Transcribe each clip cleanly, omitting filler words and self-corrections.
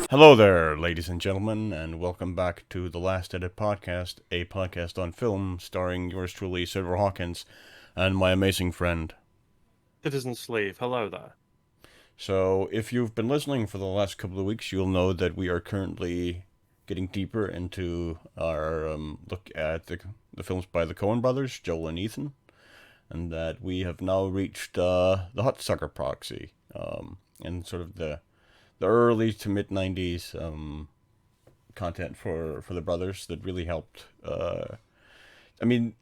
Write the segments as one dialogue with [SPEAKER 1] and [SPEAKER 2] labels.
[SPEAKER 1] Hello there, ladies and gentlemen, and welcome back to the Last Edit Podcast, a podcast on film starring yours truly, Silver Hawkins, and my amazing friend.
[SPEAKER 2] Citizen Sleeve, hello there.
[SPEAKER 1] So, if you've been listening for the last couple of weeks, you'll know that we are currently getting deeper into our look at the films by the Coen Brothers, Joel and Ethan, and that we have now reached the Hudsucker Proxy, and sort of the early to mid 90s content for the brothers that really helped. I mean,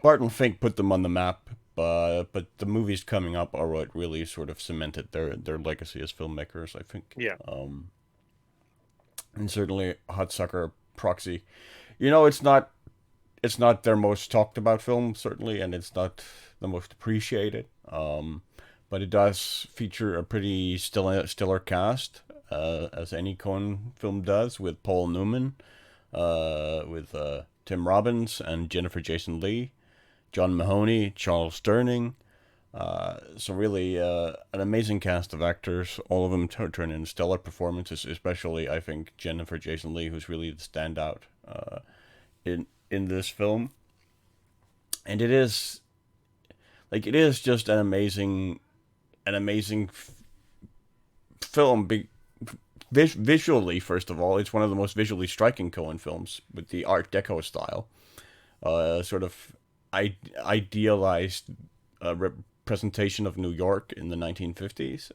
[SPEAKER 1] Barton Fink put them on the map, but the movies coming up are what really sort of cemented their legacy as filmmakers, I think.
[SPEAKER 2] Yeah.
[SPEAKER 1] And certainly Hudsucker Proxy. You know, it's not their most talked about film, certainly, and it's not the most appreciated. But it does feature a pretty stellar cast, as any Coen film does, with Paul Newman, with Tim Robbins and Jennifer Jason Leigh, John Mahoney, Charles Sterling. So really, an amazing cast of actors. All of them turn in stellar performances. Especially, I think Jennifer Jason Leigh, who's really the standout in this film. And it is just an amazing film. Visually, first of all, it's one of the most visually striking Coen films with the Art Deco style, sort of idealized representation of New York in the 1950s.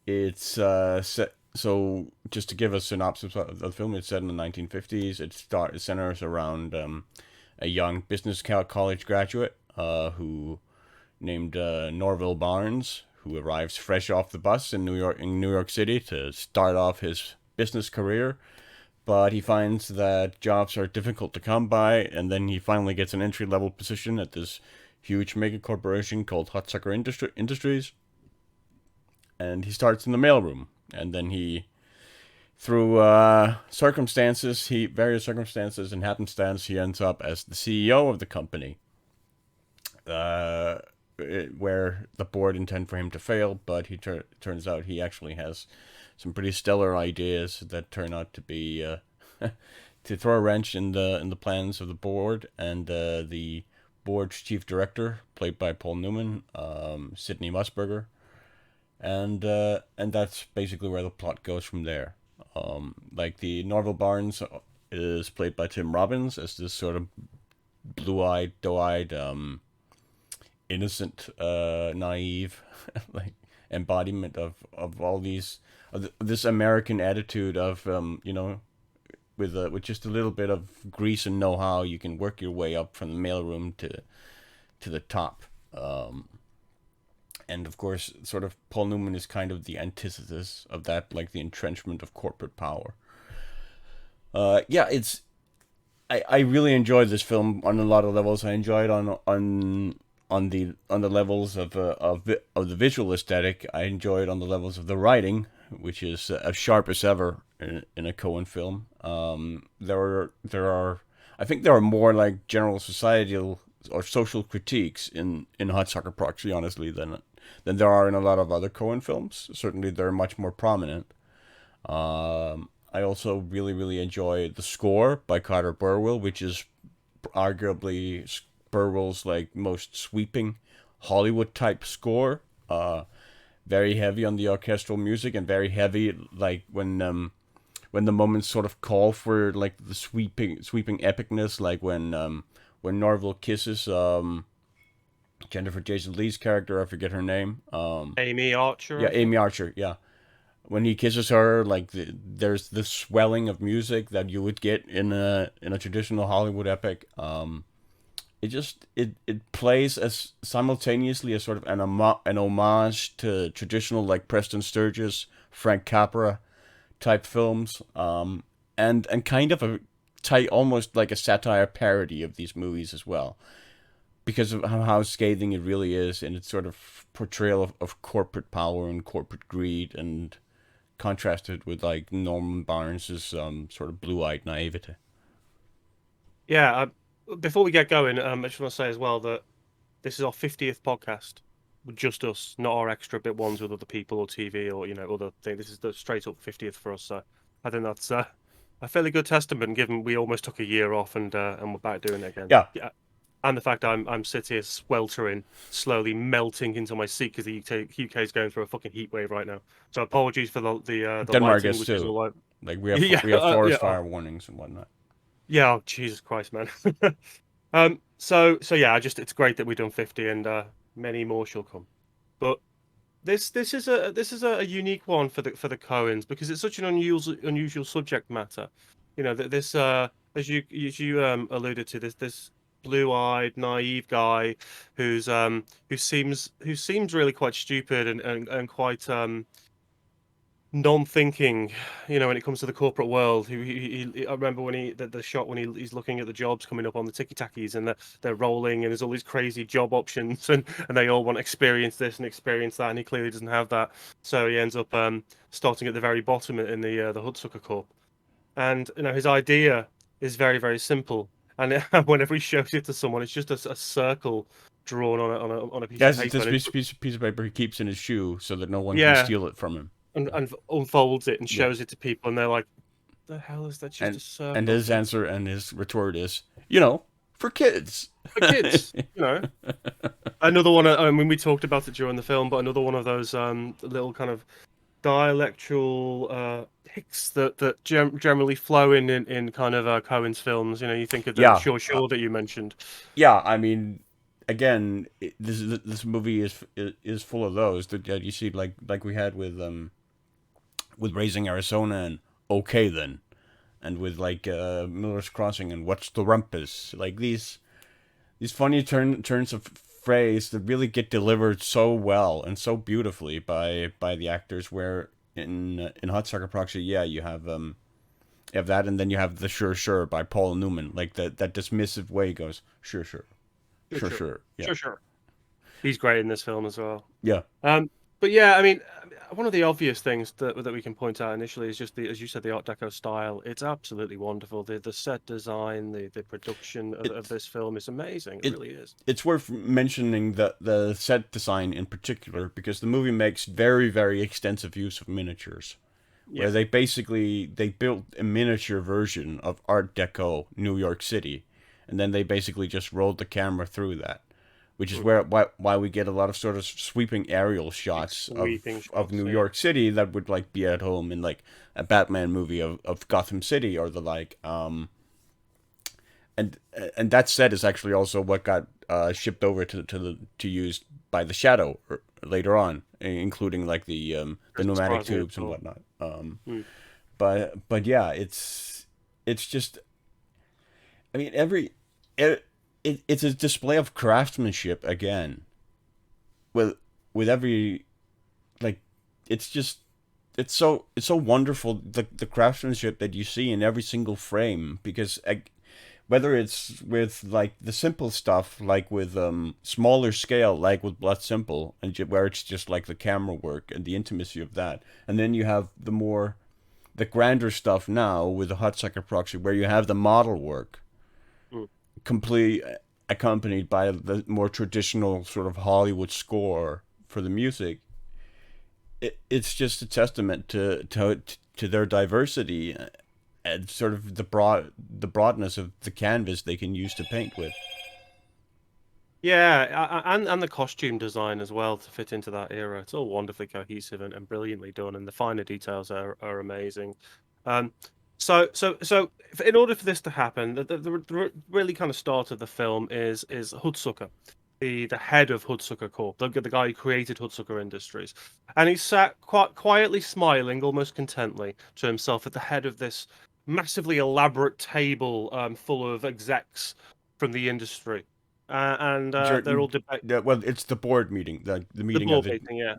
[SPEAKER 1] It's set. So, just to give a synopsis of the film, it's set in the 1950s. It centers around a young business college graduate who named Norville Barnes, who arrives fresh off the bus in New York City to start off his business career. But he finds that jobs are difficult to come by, and then he finally gets an entry level position at this huge mega corporation called Hudsucker Industries, and he starts in the mailroom, and then through various circumstances and happenstance, he ends up as the CEO of the company. Uh, where the board intend for him to fail, but turns out he actually has some pretty stellar ideas that turn out to be to throw a wrench in the plans of the board, and the board's chief director, played by Paul Newman, Sidney Mussburger, and that's basically where the plot goes from there. Like the Norville Barnes is played by Tim Robbins as this sort of blue-eyed, doe-eyed, innocent, naive, like embodiment of all these of this American attitude of with just a little bit of grease and know-how, you can work your way up from the mailroom to the top. And of course, sort of Paul Newman is kind of the antithesis of that, like the entrenchment of corporate power. Yeah, I really enjoyed this film on a lot of levels. I enjoyed on the levels of the visual aesthetic. I enjoyed on the levels of the writing, which is as sharp as ever in a Coen film. There are I think there are more like general societal or social critiques in Hudsucker Proxy, honestly, than there are in a lot of other Coen films. Certainly, they're much more prominent. I also really enjoy the score by Carter Burwell, which is arguably Burwell's like most sweeping Hollywood type score. Very heavy on the orchestral music and very heavy like when the moments sort of call for like the sweeping epicness, like when Norville kisses Jennifer Jason Leigh's character, I forget her name.
[SPEAKER 2] Amy Archer,
[SPEAKER 1] Yeah,
[SPEAKER 2] I
[SPEAKER 1] Amy
[SPEAKER 2] think.
[SPEAKER 1] Archer. Yeah, when he kisses her, like there's this swelling of music that you would get in a traditional Hollywood epic. It plays as simultaneously as sort of an homage to traditional like Preston Sturges, Frank Capra type films, and kind of a tight, almost like a satire parody of these movies as well, because of how scathing it really is in its sort of portrayal of corporate power and corporate greed, and contrasted with like Norman Barnes's sort of blue-eyed naivety.
[SPEAKER 2] Yeah, before we get going, I just want to say as well that this is our 50th podcast. just us, not our extra bit ones with other people or TV or other thing. This is the straight up 50th for us. So I think that's a fairly good testament, given we almost took a year off and we're back doing it again.
[SPEAKER 1] Yeah.
[SPEAKER 2] And the fact I'm sitting here sweltering, slowly melting into my seat because the UK is going through a fucking heat wave right now. So apologies for the
[SPEAKER 1] Denmark
[SPEAKER 2] lighting,
[SPEAKER 1] is
[SPEAKER 2] which is
[SPEAKER 1] too.
[SPEAKER 2] all like,
[SPEAKER 1] Like we have forest fire warnings and whatnot.
[SPEAKER 2] Yeah, oh, Jesus Christ, man. So yeah, it's great that we've done 50 and many more shall come. But this is a unique one for the Coens because it's such an unusual subject matter. That this as you alluded to, this blue-eyed naive guy who seems really quite stupid and quite non-thinking, when it comes to the corporate world. I remember when the shot when he's looking at the jobs coming up on the ticky-tackies and they're rolling and there's all these crazy job options and they all want to experience this and experience that, and he clearly doesn't have that, so he ends up starting at the very bottom in the Hudsucker Corp. And his idea is very, very simple, and whenever he shows it to someone, it's just a circle drawn on a piece of paper.
[SPEAKER 1] This piece of paper he keeps in his shoe so that no one
[SPEAKER 2] Yeah.
[SPEAKER 1] can steal it from him.
[SPEAKER 2] And unfolds it and shows it to people, and they're like, "The hell is that? Just a circle?"
[SPEAKER 1] And his answer and his retort is, for kids.
[SPEAKER 2] For kids, Another one. I mean, we talked about it during the film, but another one of those little kind of dialectual hicks that generally flow in kind of Coen's films. You think of the Sure that you mentioned.
[SPEAKER 1] Yeah, I mean, again, this movie is full of those that you see, like we had with Raising Arizona and Okay Then, and with Miller's Crossing and What's the Rumpus, like these funny turns of phrase that really get delivered so well and so beautifully by the actors. Where in Hudsucker Proxy, you have that, and then you have the Sure by Paul Newman, like that dismissive way he goes sure. Yeah.
[SPEAKER 2] Sure. He's great in this film as well.
[SPEAKER 1] Yeah.
[SPEAKER 2] But yeah, I mean, one of the obvious things that we can point out initially is just as you said, the Art Deco style. It's absolutely wonderful. The set design, the production of this film is amazing. It really is.
[SPEAKER 1] It's worth mentioning the set design in particular, because the movie makes very, very extensive use of miniatures. Where they built a miniature version of Art Deco New York City, and then they basically just rolled the camera through that. Which is why we get a lot of sort of sweeping aerial shots of New York City that would be at home in like a Batman movie of Gotham City or the like. And that set is actually also what got shipped over to use by the Shadow later on, including like the pneumatic tubes and whatnot. But yeah, it's just, I mean, it's a display of craftsmanship again. With every, it's so wonderful, the craftsmanship that you see in every single frame, because whether it's with like the simple stuff, like with smaller scale, like with Blood Simple, and where it's just like the camera work and the intimacy of that, and then you have the grander stuff now with the Hudsucker Proxy, where you have the model work complete accompanied by the more traditional sort of Hollywood score for the music. It's just a testament to their diversity and sort of the broadness of the canvas they can use to paint with.
[SPEAKER 2] Yeah, and the costume design as well to fit into that era. It's all wonderfully cohesive and brilliantly done, and the finer details are amazing. So in order for this to happen, the really kind of start of the film is Hudsucker, the head of Hudsucker Corp, the guy who created Hudsucker Industries, and he's sat quite quietly smiling, almost contently to himself at the head of this massively elaborate table full of execs from the industry, and they're all debating.
[SPEAKER 1] Well, it's the board meeting, the meeting
[SPEAKER 2] board meeting, yeah.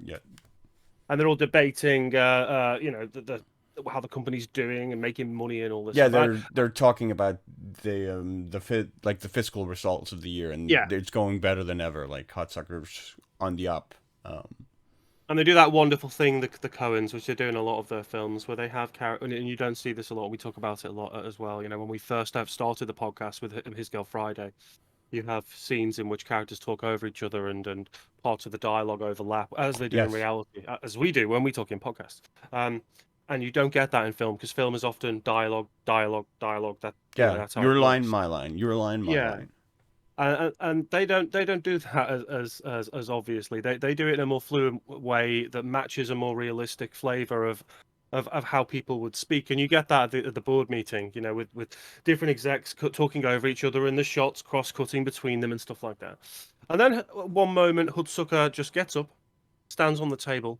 [SPEAKER 2] And they're all debating, the how the company's doing and making money and all this.
[SPEAKER 1] Yeah, they're talking about the fiscal results of the year, and it's going better than ever. Like Hudsucker's on the up.
[SPEAKER 2] And they do that wonderful thing, the Coens, which they do in a lot of their films, where they have character, and you don't see this a lot. We talk about it a lot as well. When we first started the podcast with His Girl Friday, you have scenes in which characters talk over each other and parts of the dialogue overlap, as they do in
[SPEAKER 1] Yes.
[SPEAKER 2] reality, as we do when we talk in podcasts. And you don't get that in film because film is often dialogue, dialogue, dialogue.
[SPEAKER 1] Yeah.
[SPEAKER 2] That's how it
[SPEAKER 1] Your line,
[SPEAKER 2] works.
[SPEAKER 1] my line. Your line, my
[SPEAKER 2] Yeah,
[SPEAKER 1] line.
[SPEAKER 2] and they don't do that as obviously. They do it in a more fluid way that matches a more realistic flavor of how people would speak, and you get that at the board meeting, with different execs talking over each other and the shots cross-cutting between them and stuff like that. And then at one moment, Hudsucker just gets up, stands on the table,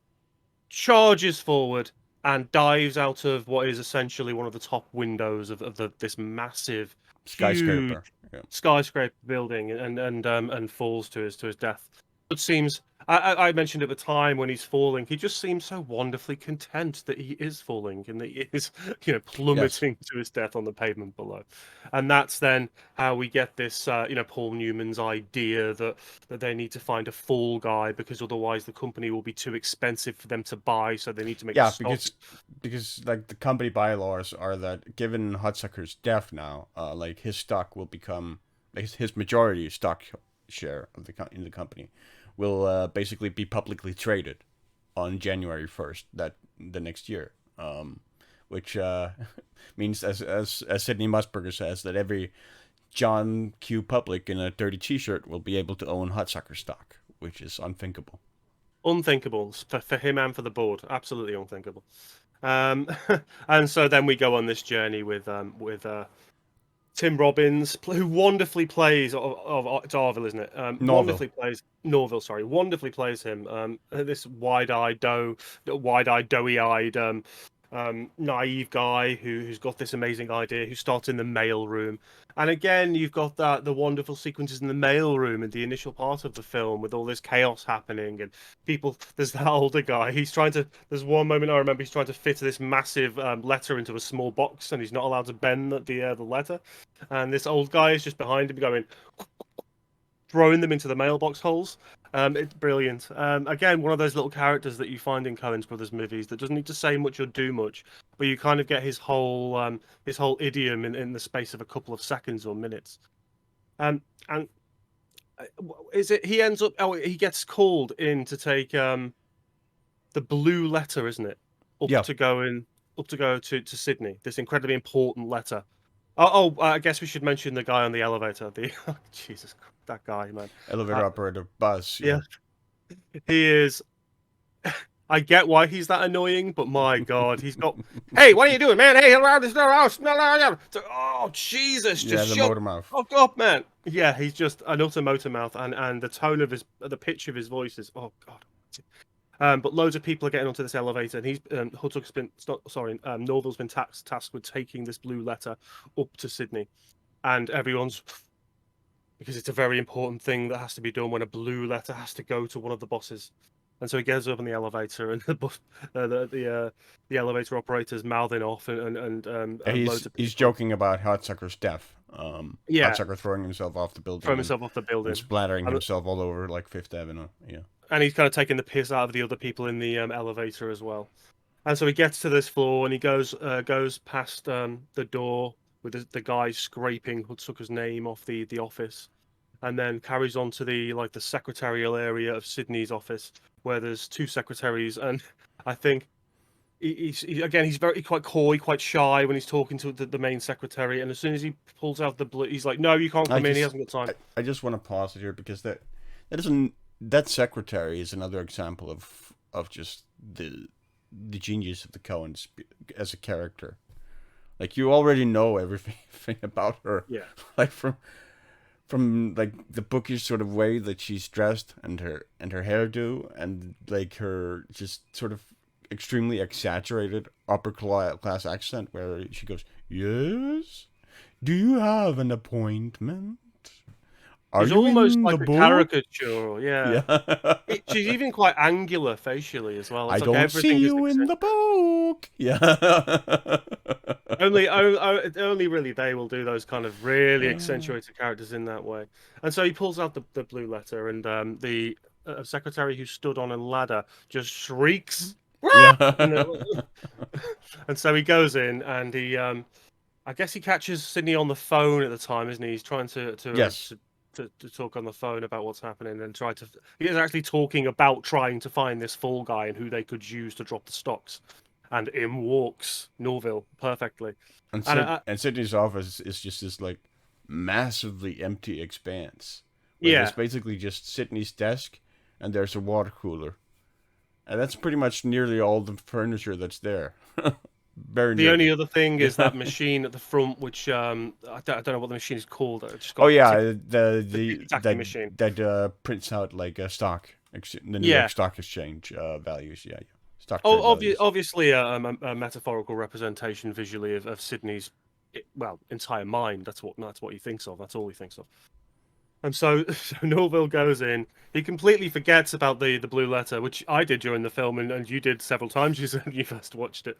[SPEAKER 2] charges forward, and dives out of what is essentially one of the top windows of this massive, huge
[SPEAKER 1] Skyscraper. Yeah.
[SPEAKER 2] skyscraper building, and falls to his death. It seems I mentioned at the time when he's falling, he just seems so wonderfully content that he is falling and that he is,
[SPEAKER 1] Yes.
[SPEAKER 2] plummeting to his death on the pavement below. And that's then how we get this, Paul Newman's idea that they need to find a fall guy because otherwise the company will be too expensive for them to buy, so they need to make the
[SPEAKER 1] Yeah,
[SPEAKER 2] stocks.
[SPEAKER 1] because like the company bylaws are that given Hudsucker's death now, like his stock will become like his majority stock share of in the company will basically be publicly traded on January 1st the next year. Which means as Sidney Mussburger says that every John Q. Public in a dirty T-shirt will be able to own Hudsucker stock, which is unthinkable.
[SPEAKER 2] Unthinkable for him and for the board. Absolutely unthinkable. And so then we go on this journey with Tim Robbins, who wonderfully plays it's Arville, isn't it?
[SPEAKER 1] Norville.
[SPEAKER 2] Wonderfully plays Norville. Sorry, wonderfully plays him. This wide-eyed, doughy-eyed, naive guy who's got this amazing idea, who starts in the mail room. And again, you've got the wonderful sequences in the mail room in the initial part of the film with all this chaos happening and people. There's that older guy. There's one moment I remember he's trying to fit this massive letter into a small box, and he's not allowed to bend the letter. And this old guy is just behind him going, throwing them into the mailbox holes. It's brilliant. Again, one of those little characters that you find in Coen Brothers movies that doesn't need to say much or do much, but you kind of get his whole idiom in the space of a couple of seconds or minutes. And is it he ends up? Oh, he gets called in to take the blue letter, isn't it?
[SPEAKER 1] Yeah.
[SPEAKER 2] Up to go to Sydney. This incredibly important letter. I guess we should mention the guy on the elevator. Jesus, that guy, man.
[SPEAKER 1] Elevator operator Buzz.
[SPEAKER 2] Yeah,
[SPEAKER 1] Yeah.
[SPEAKER 2] he is. I get why he's that annoying, but my God, he's got. Hey, what are you doing, man? Hey, around this house. Oh, Jesus,
[SPEAKER 1] Yeah,
[SPEAKER 2] just
[SPEAKER 1] the
[SPEAKER 2] shut
[SPEAKER 1] motor mouth.
[SPEAKER 2] fuck up, man. Yeah, he's just an utter motor mouth, and the tone of the pitch of his voice is, oh God. But loads of people are getting onto this elevator, and Norville's been tasked with taking this blue letter up to Sydney, and everyone's, because it's a very important thing that has to be done when a blue letter has to go to one of the bosses. And so he gets up in the elevator, and the elevator operator's mouthing off, and loads of people
[SPEAKER 1] He's joking about Hudsucker's death.
[SPEAKER 2] yeah,
[SPEAKER 1] Hudsucker throwing himself off the building
[SPEAKER 2] throwing himself off the
[SPEAKER 1] and
[SPEAKER 2] building,
[SPEAKER 1] splattering
[SPEAKER 2] and,
[SPEAKER 1] himself all over like Fifth Avenue. Yeah.
[SPEAKER 2] and he's kind of taking the piss out of the other people in the elevator as well. And so he gets to this floor, and he goes past the door with the guy scraping Hudsucker's name off the office, and then carries on to the secretarial area of Sydney's office, where there's two secretaries, and I think he's very quite coy, quite shy when he's talking to the main secretary, and as soon as he pulls out the blue, he's like, "No, you can't come in. He hasn't got time."
[SPEAKER 1] I just want to pause it here because that secretary is another example of just the genius of the Coens as a character. Like you already know everything about her.
[SPEAKER 2] Yeah.
[SPEAKER 1] Like from like the bookish sort of way that she's dressed and her hairdo and like her just sort of extremely exaggerated upper class accent where she goes, "Yes, do you have an appointment? Are
[SPEAKER 2] She's
[SPEAKER 1] you
[SPEAKER 2] almost
[SPEAKER 1] in
[SPEAKER 2] like
[SPEAKER 1] the
[SPEAKER 2] a
[SPEAKER 1] book?"
[SPEAKER 2] caricature, yeah.
[SPEAKER 1] Yeah.
[SPEAKER 2] She's even quite angular facially as well.
[SPEAKER 1] I
[SPEAKER 2] It's like
[SPEAKER 1] don't see
[SPEAKER 2] everything is
[SPEAKER 1] you in the book. Yeah.
[SPEAKER 2] only really they will do those kind of really accentuated characters in that way. And so he pulls out the blue letter, and the secretary who stood on a ladder just shrieks.
[SPEAKER 1] Yeah.
[SPEAKER 2] And so he goes in, and he I guess he catches Sydney on the phone at the time, isn't he? He's trying
[SPEAKER 1] Yes.
[SPEAKER 2] to talk on the phone about what's happening and he is actually talking about trying to find this fall guy and who they could use to drop the stocks. And in walks Norville perfectly.
[SPEAKER 1] And Sidney's office is just this like massively empty expanse where there's
[SPEAKER 2] Yeah,
[SPEAKER 1] basically just Sidney's desk and there's a water cooler, and that's pretty much nearly all the furniture that's there. Very
[SPEAKER 2] the only
[SPEAKER 1] nearly.
[SPEAKER 2] other thing is that machine at the front, which I don't know what the machine is called. It's just
[SPEAKER 1] Oh
[SPEAKER 2] got
[SPEAKER 1] yeah,
[SPEAKER 2] the ticky-tacky machine.
[SPEAKER 1] that prints out like a the New York
[SPEAKER 2] Yeah.
[SPEAKER 1] Stock Exchange values. Yeah, yeah. Stock trade
[SPEAKER 2] Oh,
[SPEAKER 1] values.
[SPEAKER 2] obviously a metaphorical representation visually of Sydney's entire mind. That's what he thinks of. That's all he thinks of. And so, so Norville goes in. He completely forgets about the blue letter, which I did during the film, and you did several times. You said when you first watched it.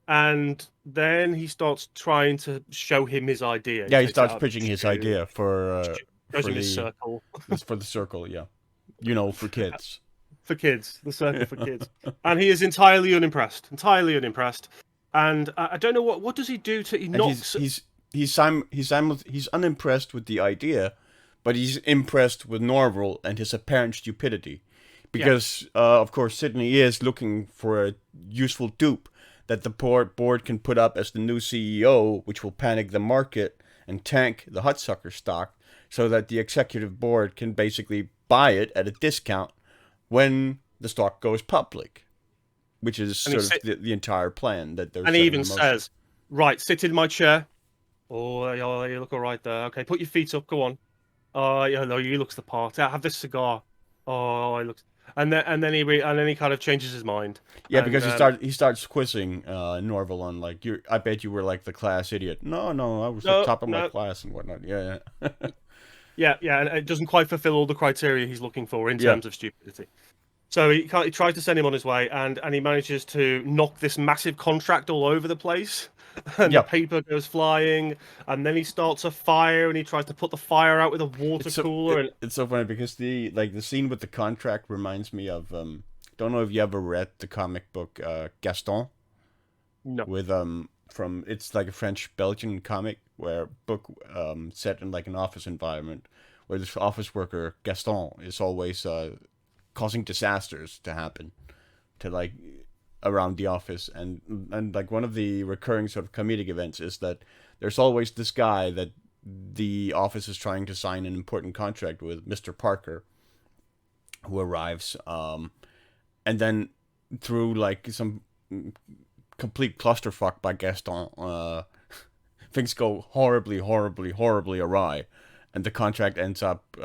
[SPEAKER 2] And then he starts trying to show him his idea.
[SPEAKER 1] Yeah, he
[SPEAKER 2] Takes it
[SPEAKER 1] starts
[SPEAKER 2] out of
[SPEAKER 1] pitching
[SPEAKER 2] his
[SPEAKER 1] his
[SPEAKER 2] shoe,
[SPEAKER 1] idea
[SPEAKER 2] shows
[SPEAKER 1] for
[SPEAKER 2] him his
[SPEAKER 1] the
[SPEAKER 2] circle
[SPEAKER 1] for the circle. Yeah, you know, for kids.
[SPEAKER 2] for kids, the circle for kids, and he is entirely unimpressed. Entirely unimpressed. And I don't know what does he do to he
[SPEAKER 1] And
[SPEAKER 2] knocks.
[SPEAKER 1] he's unimpressed with the idea, but he's impressed with Norville and his apparent stupidity,
[SPEAKER 2] Yeah,
[SPEAKER 1] because of course Sidney is looking for a useful dupe that the board can put up as the new CEO, which will panic the market and tank the Hudsucker stock, so that the executive board can basically buy it at a discount when the stock goes public, which is
[SPEAKER 2] and he
[SPEAKER 1] sort of the entire plan that they're
[SPEAKER 2] and he
[SPEAKER 1] setting
[SPEAKER 2] even
[SPEAKER 1] in motion.
[SPEAKER 2] says, "Right, sit in my chair. Oh, you look all right there. Okay, put your feet up. Go on. Oh, yeah, no, he looks the part. Have this cigar. Oh, he looks." And then he kind of changes his mind.
[SPEAKER 1] Yeah,
[SPEAKER 2] And
[SPEAKER 1] because he starts quizzing Norville on like I bet you were like the class idiot. No, no, I was the
[SPEAKER 2] no,
[SPEAKER 1] top of my
[SPEAKER 2] no,
[SPEAKER 1] class and whatnot. Yeah, yeah.
[SPEAKER 2] yeah, and it doesn't quite fulfill all the criteria he's looking for in
[SPEAKER 1] Yeah.
[SPEAKER 2] terms of stupidity. So he tries to send him on his way, and he manages to knock this massive contract all over the place, and the
[SPEAKER 1] Yeah.
[SPEAKER 2] paper goes flying, and then he starts a fire, and he tries to put the fire out with a water cooler, and
[SPEAKER 1] It's so funny because the scene with the contract reminds me of don't know if you ever read the comic book Gaston
[SPEAKER 2] no,
[SPEAKER 1] with from it's like a French Belgian comic where book set in like an office environment where this office worker Gaston is always causing disasters to happen to like around the office, and like one of the recurring sort of comedic events is that there's always this guy that the office is trying to sign an important contract with, Mr. Parker, who arrives, and then through like some complete clusterfuck by Gaston, things go horribly, horribly, horribly awry, and the contract ends up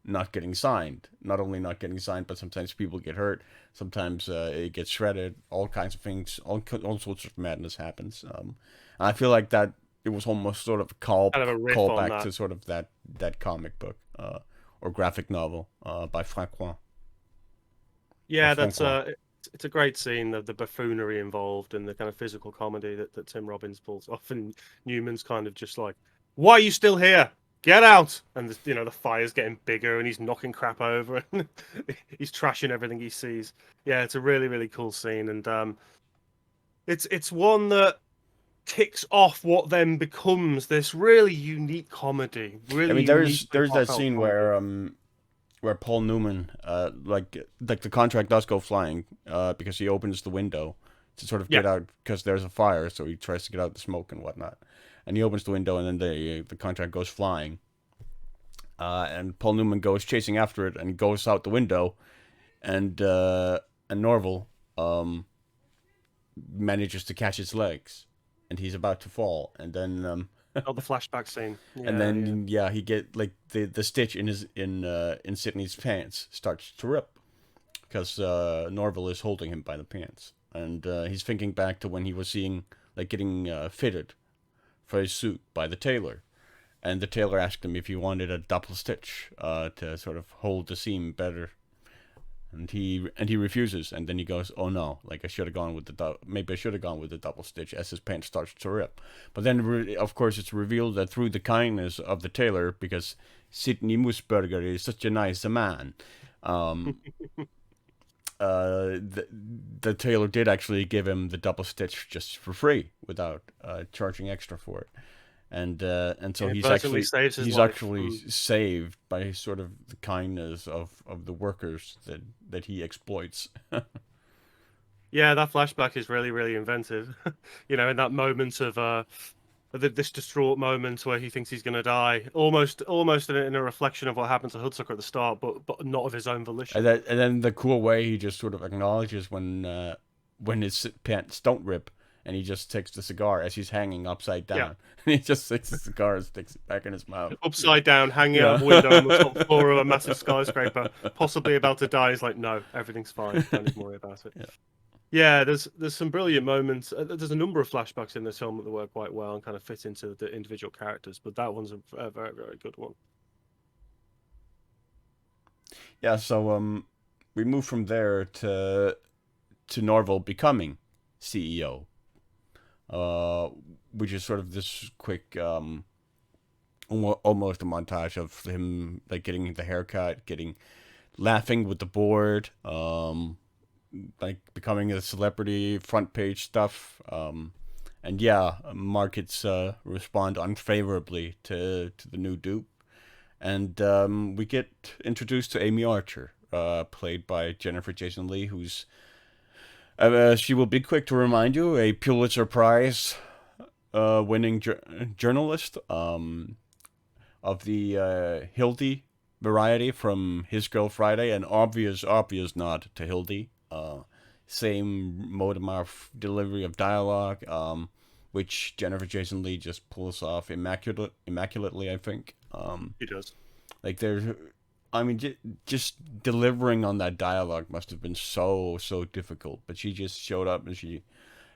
[SPEAKER 1] not getting signed. Not only not getting signed, but sometimes people get hurt. Sometimes it gets shredded. All kinds of things. All sorts of madness happens. And I feel like that it was almost sort of a
[SPEAKER 2] kind of a riff on
[SPEAKER 1] callback
[SPEAKER 2] that.
[SPEAKER 1] to sort of that comic book or graphic novel by Francois. Or
[SPEAKER 2] Yeah,
[SPEAKER 1] Francois.
[SPEAKER 2] it's a great scene, the buffoonery involved and the kind of physical comedy that Tim Robbins pulls off, and Newman's kind of just like, "Why are you still here? Get out!" And the fire's getting bigger, and he's knocking crap over, and he's trashing everything he sees. Yeah, it's a really really cool scene, and it's one that kicks off what then becomes this really unique comedy,
[SPEAKER 1] I
[SPEAKER 2] really
[SPEAKER 1] mean,
[SPEAKER 2] uniquely
[SPEAKER 1] there's that
[SPEAKER 2] heartfelt
[SPEAKER 1] scene
[SPEAKER 2] comedy.
[SPEAKER 1] where Paul Newman like the contract does go flying because he opens the window to sort of
[SPEAKER 2] Yeah,
[SPEAKER 1] get out because there's a fire, so he tries to get out the smoke and whatnot, and he opens the window and then the contract goes flying, and Paul Newman goes chasing after it and he goes out the window, and Norville manages to catch his legs, and he's about to fall, and then
[SPEAKER 2] oh, the flashback scene.
[SPEAKER 1] and
[SPEAKER 2] Yeah, yeah.
[SPEAKER 1] then he get like the stitch in his in Sidney's pants starts to rip because Norville is holding him by the pants, and he's thinking back to when he was seeing like getting fitted for his suit by the tailor, and the tailor asked him if he wanted a double stitch to sort of hold the seam better. And he refuses, and then he goes, "Oh no! Like I should have gone with maybe I should have gone with the double stitch." As his pants starts to rip, but then of course it's revealed that through the kindness of the tailor, because Sidney Mussburger is such a nice man, um, the tailor did actually give him the double stitch just for free without charging extra for it. and so
[SPEAKER 2] Inadvertently saves his
[SPEAKER 1] he's
[SPEAKER 2] life.
[SPEAKER 1] actually saved by sort of the kindness of the workers that he exploits.
[SPEAKER 2] Yeah, that flashback is really, really inventive. You know, in that moment of this distraught moment where he thinks he's going to die, almost in a reflection of what happened to Hudsucker at the start, but not of his own volition.
[SPEAKER 1] And then the cool way he just sort of acknowledges when his pants don't rip, and he just takes the cigar as he's hanging upside
[SPEAKER 2] Yeah,
[SPEAKER 1] down. And he just takes the cigar and sticks it back in his mouth.
[SPEAKER 2] upside down, hanging out
[SPEAKER 1] Yeah.
[SPEAKER 2] of a window on the top floor of a massive skyscraper, possibly about to die. He's like, no, everything's fine. Don't even worry about it.
[SPEAKER 1] Yeah.
[SPEAKER 2] Yeah, there's some brilliant moments. There's a number of flashbacks in this film that work quite well and kind of fit into the individual characters, but that one's a very, very good one.
[SPEAKER 1] Yeah, so we move from there to Norville becoming CEO, which is sort of this quick, almost a montage of him like getting the haircut, laughing with the board, like becoming a celebrity, front page stuff, and yeah, markets respond unfavorably to the new dupe, and we get introduced to Amy Archer, played by Jennifer Jason Leigh, who's she will be quick to remind you, a Pulitzer Prize winning journalist of the Hildy variety from His Girl Friday, an obvious nod to Hildy. Same mode of delivery of dialogue, which Jennifer Jason Leigh just pulls off immaculately, I think.
[SPEAKER 2] He does.
[SPEAKER 1] Like there's, I mean, just delivering on that dialogue must have been so difficult. But she just showed up, and she,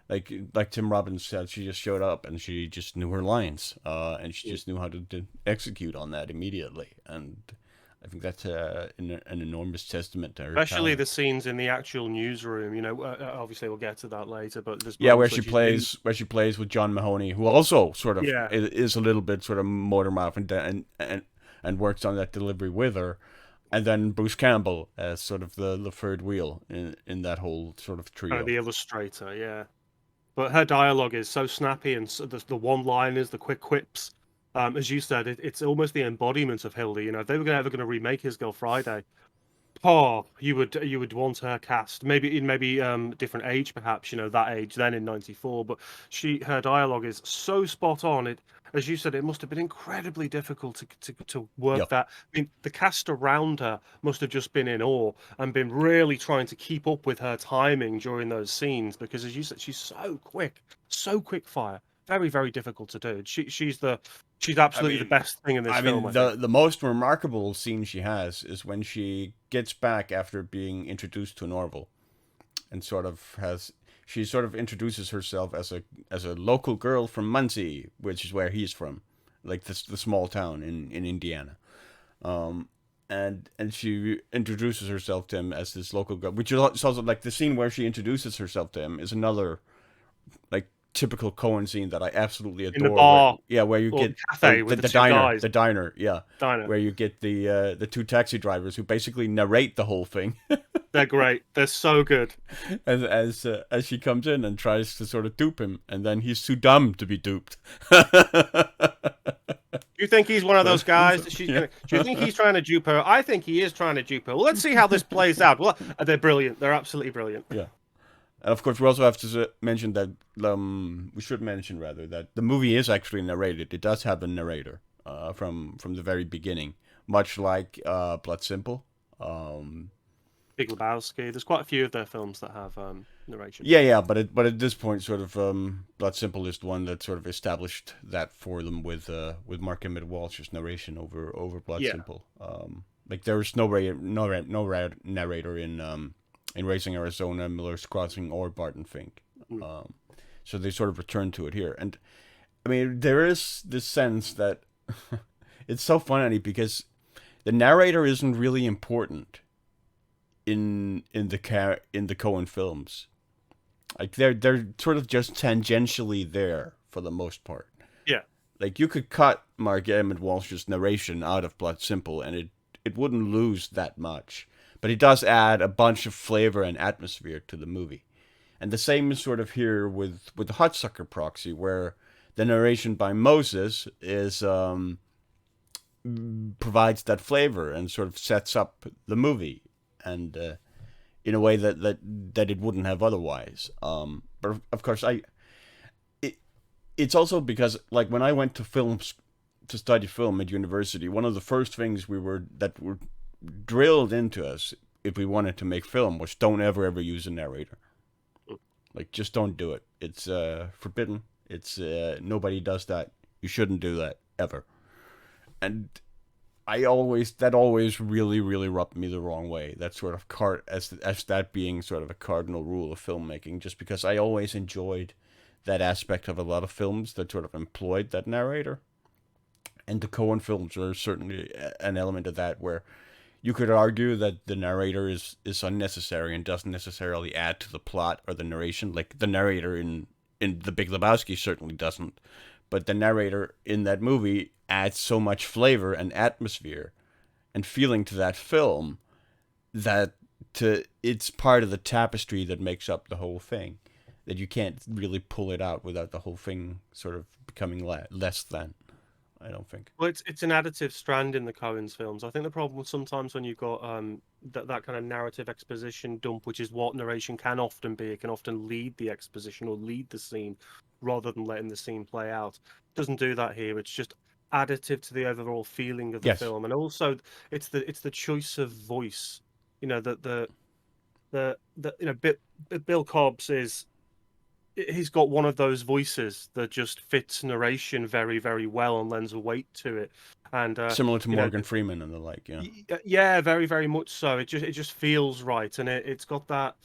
[SPEAKER 1] like Tim Robbins said, she just showed up and she just knew her lines, and she just knew how to execute on that immediately. And I think that's an enormous testament to her.
[SPEAKER 2] Especially
[SPEAKER 1] talent.
[SPEAKER 2] the scenes in the actual newsroom. You know, obviously we'll get to that later, but there's
[SPEAKER 1] Yeah,
[SPEAKER 2] where she
[SPEAKER 1] plays with John Mahoney, who also sort of
[SPEAKER 2] Yeah.
[SPEAKER 1] is a little bit sort of motor mouth and works on that delivery with her, and then Bruce Campbell as sort of the third wheel in that whole sort of trio.
[SPEAKER 2] The illustrator, yeah. But her dialogue is so snappy, and the one-liners, the quick quips. As you said, it's almost the embodiment of Hildy. You know, if they were ever going to remake His Girl Friday, you would want her cast. Maybe different age, perhaps. You know, that age then in '94. But her dialogue is so spot on. It, as you said, it must have been incredibly difficult to work
[SPEAKER 1] Yep.
[SPEAKER 2] that. I mean, the cast around her must have just been in awe and been really trying to keep up with her timing during those scenes, because, as you said, she's so quick fire. Very, very difficult to do. She's absolutely the best thing in this film. I think.
[SPEAKER 1] The most remarkable scene she has is when she gets back after being introduced to Norville, and she sort of introduces herself as a local girl from Muncie, which is where he's from, like the small town in Indiana, and she introduces herself to him as this local girl, which is also like the scene where she introduces herself to him is another like typical Coen scene that I absolutely adore.
[SPEAKER 2] In the bar,
[SPEAKER 1] where you get
[SPEAKER 2] cafe with the two
[SPEAKER 1] diner,
[SPEAKER 2] guys.
[SPEAKER 1] the diner, yeah,
[SPEAKER 2] Diner.
[SPEAKER 1] where you get the two taxi drivers who basically narrate the whole thing.
[SPEAKER 2] They're great. They're so good.
[SPEAKER 1] as she comes in and tries to sort of dupe him, and then he's too dumb to be duped.
[SPEAKER 2] Do you think he's one of those guys that she's gonna? Do you think he's trying to dupe her? I think he is trying to dupe her. Well, let's see how this plays out. Well, they're brilliant. They're absolutely brilliant.
[SPEAKER 1] Yeah. And of course, we also have to mention that we should mention rather that the movie is actually narrated. It does have a narrator from the very beginning, much like Blood Simple.
[SPEAKER 2] Big Lebowski. There's quite a few of their films that have narration.
[SPEAKER 1] Yeah, but at this point, sort of Blood Simple is the one that sort of established that for them with Mark Emmett Walsh's narration over Blood Simple. Like there's no narrator in Raising Arizona, Miller's Crossing, or Barton Fink. So they sort of return to it here. And, I mean, there is this sense that it's so funny because the narrator isn't really important in the Coen films. Like, they're sort of just tangentially there for the most part.
[SPEAKER 2] Yeah.
[SPEAKER 1] Like, you could cut Mark Emmett Walsh's narration out of Blood Simple, and it wouldn't lose that much. But it does add a bunch of flavor and atmosphere to the movie. And the same is sort of here with the Hudsucker Proxy, where the narration by Moses is provides that flavor and sort of sets up the movie, and in a way that it wouldn't have otherwise. But of course, it's also because like when I went to films to study film at university, one of the first things that were drilled into us if we wanted to make film was don't ever use a narrator. Like just don't do it. It's forbidden. It's nobody does that. You shouldn't do that ever. And that always really rubbed me the wrong way. That sort of as that being sort of a cardinal rule of filmmaking, just because I always enjoyed that aspect of a lot of films that sort of employed that narrator. And the Coen films are certainly an element of that, where you could argue that the narrator is unnecessary and doesn't necessarily add to the plot or the narration. Like the narrator in The Big Lebowski certainly doesn't, but the narrator in that movie adds so much flavor and atmosphere and feeling to that film that it's part of the tapestry that makes up the whole thing, that you can't really pull it out without the whole thing sort of becoming less than. I don't think.
[SPEAKER 2] Well, it's an additive strand in the Coen's films. I think the problem sometimes when you've got that kind of narrative exposition dump, which is what narration can often be, it can often lead the exposition or lead the scene rather than letting the scene play out. It doesn't do that here. It's just additive to the overall feeling of the film, and also it's the choice of voice. You know, the Bill Cobbs he's got one of those voices that just fits narration very, very well and lends a weight to it. And
[SPEAKER 1] similar to Morgan Freeman and the like,
[SPEAKER 2] yeah, very, very much so. It just feels right, and it's got that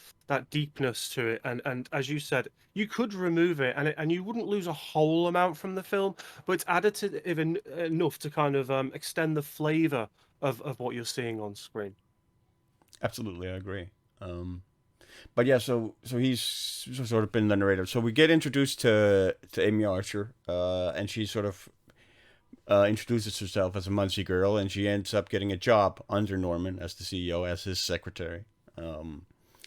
[SPEAKER 2] deepness to it. And as you said, you could remove it, and you wouldn't lose a whole amount from the film, but it's additive enough to kind of extend the flavor of what you're seeing on screen.
[SPEAKER 1] Absolutely, I agree. But yeah, so he's sort of been the narrator. So we get introduced to Amy Archer, and she sort of introduces herself as a Muncie girl, and she ends up getting a job under Norman as the CEO, as his secretary. And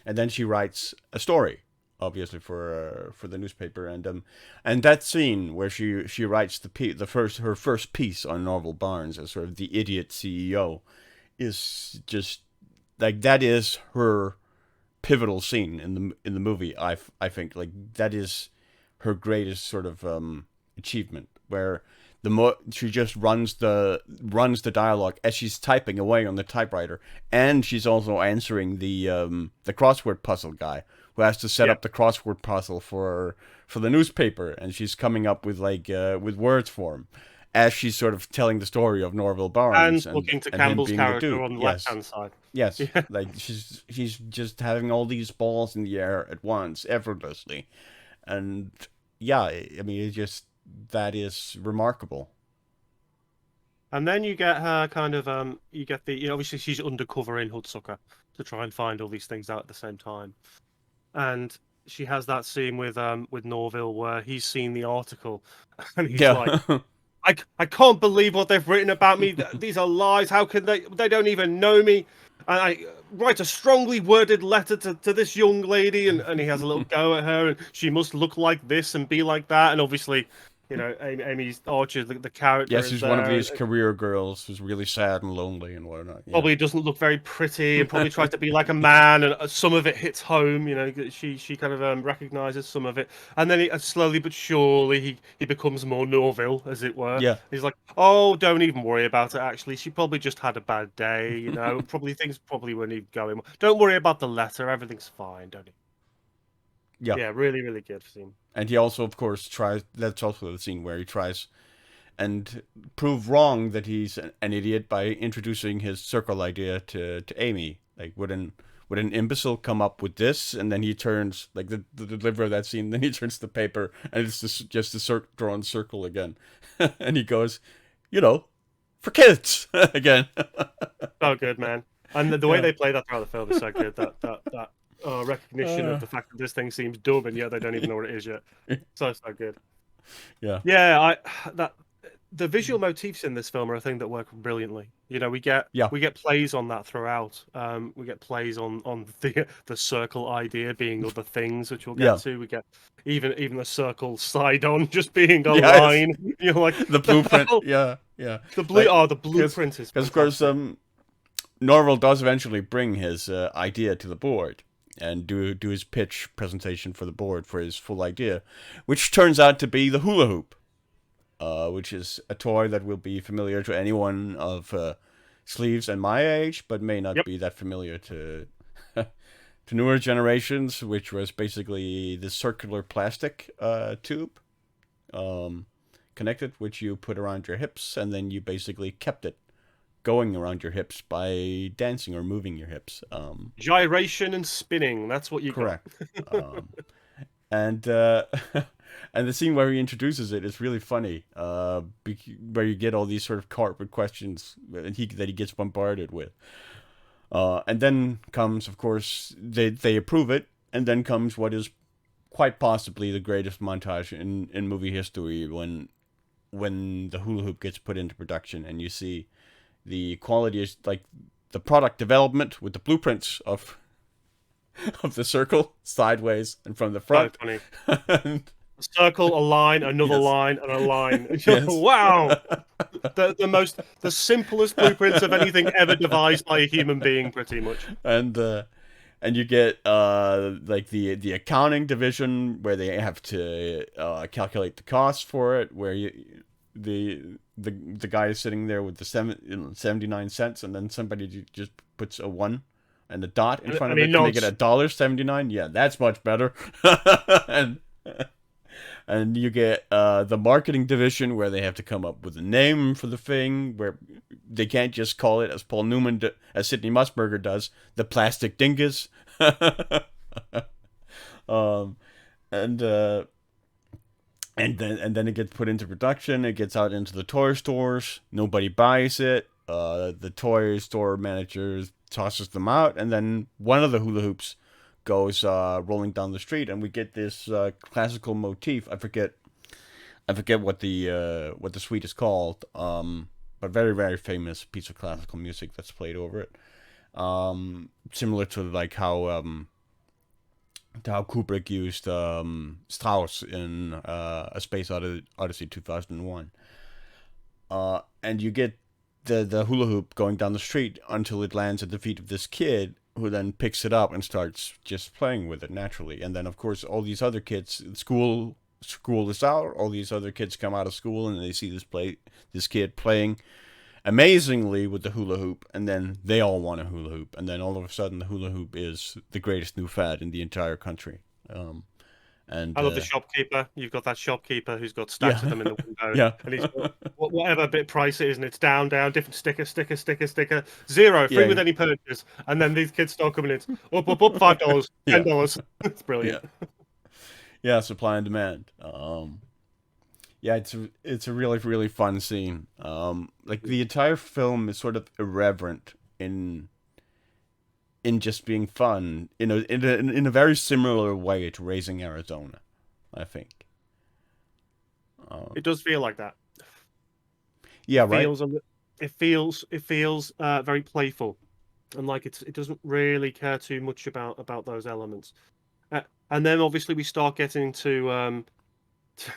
[SPEAKER 1] then she writes a story, obviously for the newspaper, and that scene where she writes her first piece on Norville Barnes as sort of the idiot CEO is just like, that is her pivotal scene in the movie. I think like that is her greatest sort of achievement, where she just runs the dialogue as she's typing away on the typewriter, and she's also answering the crossword puzzle guy who has to set up the crossword puzzle for the newspaper, and she's coming up with with words for him as she's sort of telling the story of Norville Barnes
[SPEAKER 2] and looking to Campbell's character on the left-hand side.
[SPEAKER 1] Yes, like she's just having all these balls in the air at once, effortlessly, and yeah, I mean, that is remarkable.
[SPEAKER 2] And then you get her kind of obviously she's undercover in Hudsucker to try and find all these things out at the same time, and she has that scene with Norville where he's seen the article, and he's like, I can't believe what they've written about me. These are lies. How can they? They don't even know me. And I write a strongly worded letter to this young lady, and he has a little go at her, and she must look like this and be like that. And obviously, Amy Archer, the character.
[SPEAKER 1] Yes, she's one of these career girls who's really sad and lonely and whatnot.
[SPEAKER 2] Yeah. Probably doesn't look very pretty, and probably tries to be like a man, and some of it hits home. She kind of recognizes some of it, and then slowly but surely he becomes more Norville, as it were.
[SPEAKER 1] Yeah,
[SPEAKER 2] he's like, oh, don't even worry about it. Actually, she probably just had a bad day. Probably things weren't even going. Don't worry about the letter. Everything's fine. Don't you? Yeah, really, really good scene.
[SPEAKER 1] And he also, of course, tries. That's also the scene where he tries and prove wrong that he's an idiot by introducing his circle idea to Amy. Like, would an imbecile come up with this? And then he turns, like the deliverer of that scene, then he turns the paper, and it's just a drawn circle again. And he goes, for kids again.
[SPEAKER 2] Oh, good, man. And the way they play that throughout the film is so good. That recognition of the fact that this thing seems dumb, and yet they don't even know what it is yet. So good.
[SPEAKER 1] Yeah.
[SPEAKER 2] Yeah, the visual motifs in this film are a thing that work brilliantly. You know,
[SPEAKER 1] Yeah,
[SPEAKER 2] we get plays on that throughout. We get plays on the circle idea being other things, which we'll get
[SPEAKER 1] yeah,
[SPEAKER 2] to. We get even the circle side on just being a
[SPEAKER 1] yes.
[SPEAKER 2] line. You're like,
[SPEAKER 1] The
[SPEAKER 2] the
[SPEAKER 1] blueprint.
[SPEAKER 2] hell?
[SPEAKER 1] Yeah, yeah.
[SPEAKER 2] The
[SPEAKER 1] Because
[SPEAKER 2] blueprint is
[SPEAKER 1] of course
[SPEAKER 2] fantastic.
[SPEAKER 1] Norville does eventually bring his idea to the board and do his pitch presentation for the board for his full idea, which turns out to be the hula hoop, which is a toy that will be familiar to anyone of sleeves and my age, but may not
[SPEAKER 2] Yep.
[SPEAKER 1] be that familiar to to newer generations, which was basically the circular plastic tube connected, which you put around your hips, and then you basically kept it going around your hips by dancing or moving your hips.
[SPEAKER 2] Gyration and spinning. That's what you got.
[SPEAKER 1] Correct. Um, and and the scene where he introduces it is really funny. Where you get all these sort of corporate questions that he gets bombarded with. And then comes, of course, they approve it, and then comes what is quite possibly the greatest montage in movie history when the hula hoop gets put into production, and you see the quality is like the product development with the blueprints of the circle sideways and from the
[SPEAKER 2] So
[SPEAKER 1] front.
[SPEAKER 2] funny.
[SPEAKER 1] And,
[SPEAKER 2] A circle, a line, another
[SPEAKER 1] yes,
[SPEAKER 2] line, and a line.
[SPEAKER 1] yes,
[SPEAKER 2] Wow. The simplest blueprints of anything ever devised by a human being, pretty much.
[SPEAKER 1] and you get like the accounting division where they have to calculate the costs for it, where the guy is sitting there with the 79 cents, and then somebody just puts a 1 and a dot in front
[SPEAKER 2] And
[SPEAKER 1] of
[SPEAKER 2] he
[SPEAKER 1] it to make it
[SPEAKER 2] nods.
[SPEAKER 1] $1.79. Yeah, that's much better. and and you get the marketing division where they have to come up with a name for the thing, where they can't just call it, as Paul Newman as Sidney Mussburger does, the plastic dingus. um, and then it gets put into production. It gets out into the toy stores. Nobody buys it. The toy store manager tosses them out, and then one of the hula hoops goes rolling down the street, and we get this classical motif. I forget what the suite is called. But very very famous piece of classical music that's played over it. Similar to like how Kubrick used Strauss in A Space Odyssey 2001. And you get the hula hoop going down the street until it lands at the feet of this kid, who then picks it up and starts just playing with it naturally. And then, of course, all these other kids, school is out, all these other kids come out of school and they see this kid playing amazingly with the hula hoop, and then they all want a hula hoop, and then all of a sudden the hula hoop is the greatest new fad in the entire country. And
[SPEAKER 2] I love the shopkeeper. You've got that shopkeeper who's got stacks of
[SPEAKER 1] yeah,
[SPEAKER 2] them in the window,
[SPEAKER 1] yeah,
[SPEAKER 2] and he's got whatever bit price it is, and it's down, different sticker, 0, free
[SPEAKER 1] yeah,
[SPEAKER 2] with any purchase. And then these kids start coming in, up, $5,
[SPEAKER 1] yeah,
[SPEAKER 2] $10. It's
[SPEAKER 1] yeah,
[SPEAKER 2] brilliant.
[SPEAKER 1] yeah. Supply and demand. Yeah, it's a really really fun scene. Like the entire film is sort of irreverent in just being fun in a very similar way to Raising Arizona, I think.
[SPEAKER 2] It does feel like that.
[SPEAKER 1] Yeah, right.
[SPEAKER 2] It feels very playful, and like it doesn't really care too much about those elements. And then obviously we start getting to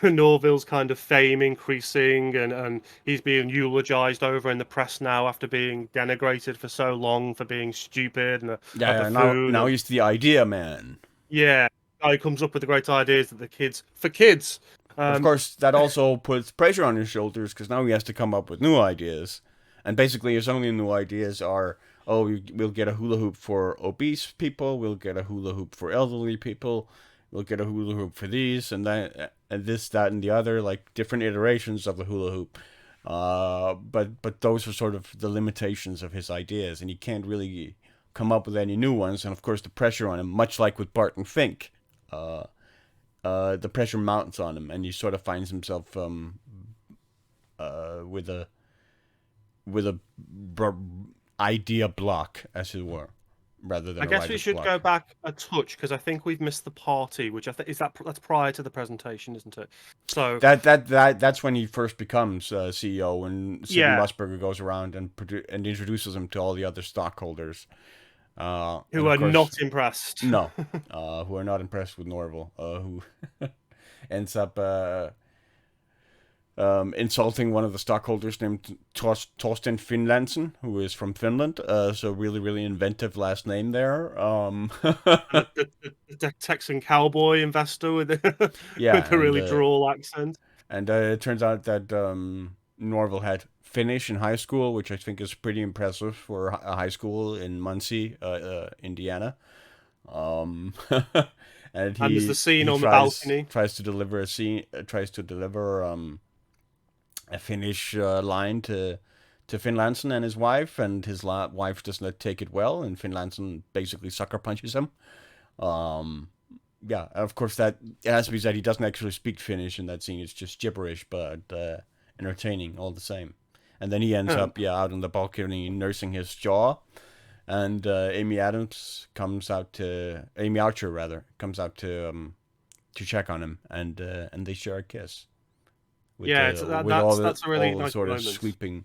[SPEAKER 2] Norville's kind of fame increasing, and he's being eulogized over in the press now after being denigrated for so long for being stupid and a
[SPEAKER 1] Yeah,
[SPEAKER 2] buffoon.
[SPEAKER 1] now
[SPEAKER 2] And
[SPEAKER 1] he's the idea man.
[SPEAKER 2] yeah, guy comes up with the great ideas that the kids for kids.
[SPEAKER 1] But of
[SPEAKER 2] Um,
[SPEAKER 1] course, that also puts pressure on his shoulders because now he has to come up with new ideas. And basically, his only new ideas are, oh, we'll get a hula hoop for obese people, we'll get a hula hoop for elderly people, we'll get a hula hoop for these and that, and this, that, and the other, like different iterations of the hula hoop. But those are sort of the limitations of his ideas, and he can't really come up with any new ones. And of course, the pressure on him, much like with Barton Fink, uh, the pressure mounts on him, and he sort of finds himself with a idea block, as it were. rather than
[SPEAKER 2] I
[SPEAKER 1] a
[SPEAKER 2] guess we
[SPEAKER 1] writer's
[SPEAKER 2] should go
[SPEAKER 1] block.
[SPEAKER 2] back a touch because I think we've missed the party, which I think that's prior to the presentation, isn't it? So
[SPEAKER 1] That's when he first becomes CEO, when Sidney
[SPEAKER 2] yeah,
[SPEAKER 1] Mussburger goes around and and introduces him to all the other stockholders, and
[SPEAKER 2] who
[SPEAKER 1] of
[SPEAKER 2] are not
[SPEAKER 1] course,
[SPEAKER 2] impressed.
[SPEAKER 1] no, who are not impressed with Norville, who ends up insulting one of the stockholders named Torsten Finlandsen, who is from Finland. So really, really inventive last name there.
[SPEAKER 2] The Texan cowboy investor with
[SPEAKER 1] Yeah,
[SPEAKER 2] with a really droll accent.
[SPEAKER 1] and it turns out that Norville had Finnish in high school, which I think is pretty impressive for a high school in Muncie, Indiana. Um, and
[SPEAKER 2] And there's the scene
[SPEAKER 1] he
[SPEAKER 2] on the balcony.
[SPEAKER 1] tries to deliver a Finnish line to Finlandson and his wife, and his wife does not take it well, and Finlandson basically sucker punches him. Um, yeah, of course that it has to be said he doesn't actually speak Finnish in that scene. It's just gibberish, but entertaining all the same. And then he ends
[SPEAKER 2] Um,
[SPEAKER 1] up out on the balcony nursing his jaw, and Amy Archer rather comes out to check on him, and they share a kiss
[SPEAKER 2] yeah,
[SPEAKER 1] with all
[SPEAKER 2] that's a really
[SPEAKER 1] the
[SPEAKER 2] nice
[SPEAKER 1] sort of
[SPEAKER 2] moment.
[SPEAKER 1] sweeping,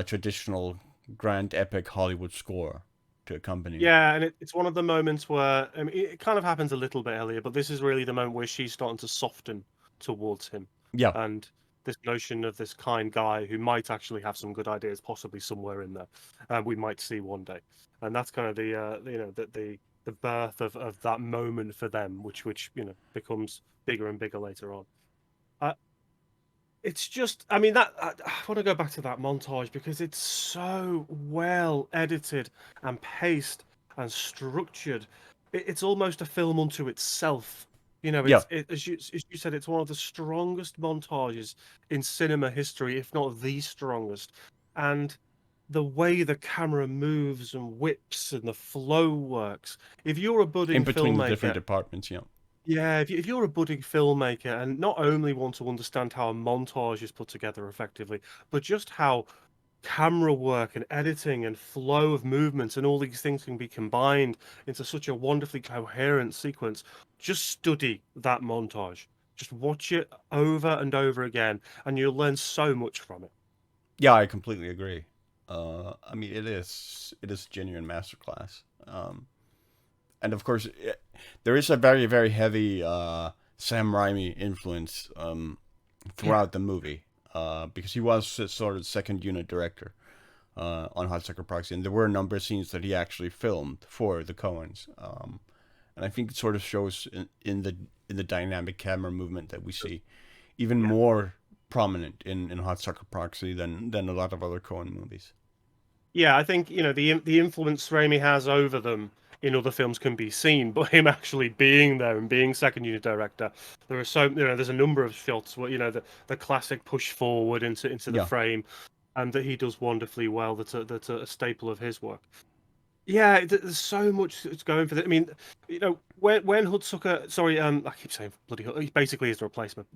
[SPEAKER 1] traditional, grand epic Hollywood score to accompany.
[SPEAKER 2] Yeah, and it's one of the moments where I mean, it kind of happens a little bit earlier, but this is really the moment where she's starting to soften towards him,
[SPEAKER 1] Yeah,
[SPEAKER 2] and this notion of this kind guy who might actually have some good ideas, possibly somewhere in there, we might see one day, and that's kind of the birth of that moment for them, which becomes bigger and bigger later on. Uh, it's just, I mean, I want to go back to that montage because it's so well edited and paced and structured. It's almost a film unto itself.
[SPEAKER 1] yeah.
[SPEAKER 2] As you said, it's one of the strongest montages in cinema history, if not the strongest. And the way the camera moves and whips and the flow works. If you're a
[SPEAKER 1] In
[SPEAKER 2] budding
[SPEAKER 1] between the different
[SPEAKER 2] filmmaker,
[SPEAKER 1] departments, yeah.
[SPEAKER 2] yeah, if you're a budding filmmaker and not only want to understand how a montage is put together effectively, but just how camera work and editing and flow of movements and all these things can be combined into such a wonderfully coherent sequence, just study that montage. Just watch it over and over again, and you'll learn so much from it.
[SPEAKER 1] Yeah, I completely agree. I mean, it is a genuine masterclass. And of course, there is a very, very heavy Sam Raimi influence
[SPEAKER 2] Yeah.
[SPEAKER 1] throughout the movie, because he was a sort of second unit director on Hudsucker Proxy, and there were a number of scenes that he actually filmed for the Coens. And I think it sort of shows in the dynamic camera movement that we see, even
[SPEAKER 2] Yeah.
[SPEAKER 1] more prominent in Hudsucker Proxy than a lot of other Coen movies.
[SPEAKER 2] Yeah, I think the influence Raimi has over them in other films can be seen, but him actually being there and being second unit director, there are there's a number of shots where the classic push forward into the
[SPEAKER 1] Yeah,
[SPEAKER 2] frame, and that he does wonderfully well. That's a staple of his work. Yeah, there's so much that's going for that. I mean, when Hudsucker, sorry, I keep saying bloody Hud, he basically is the replacement.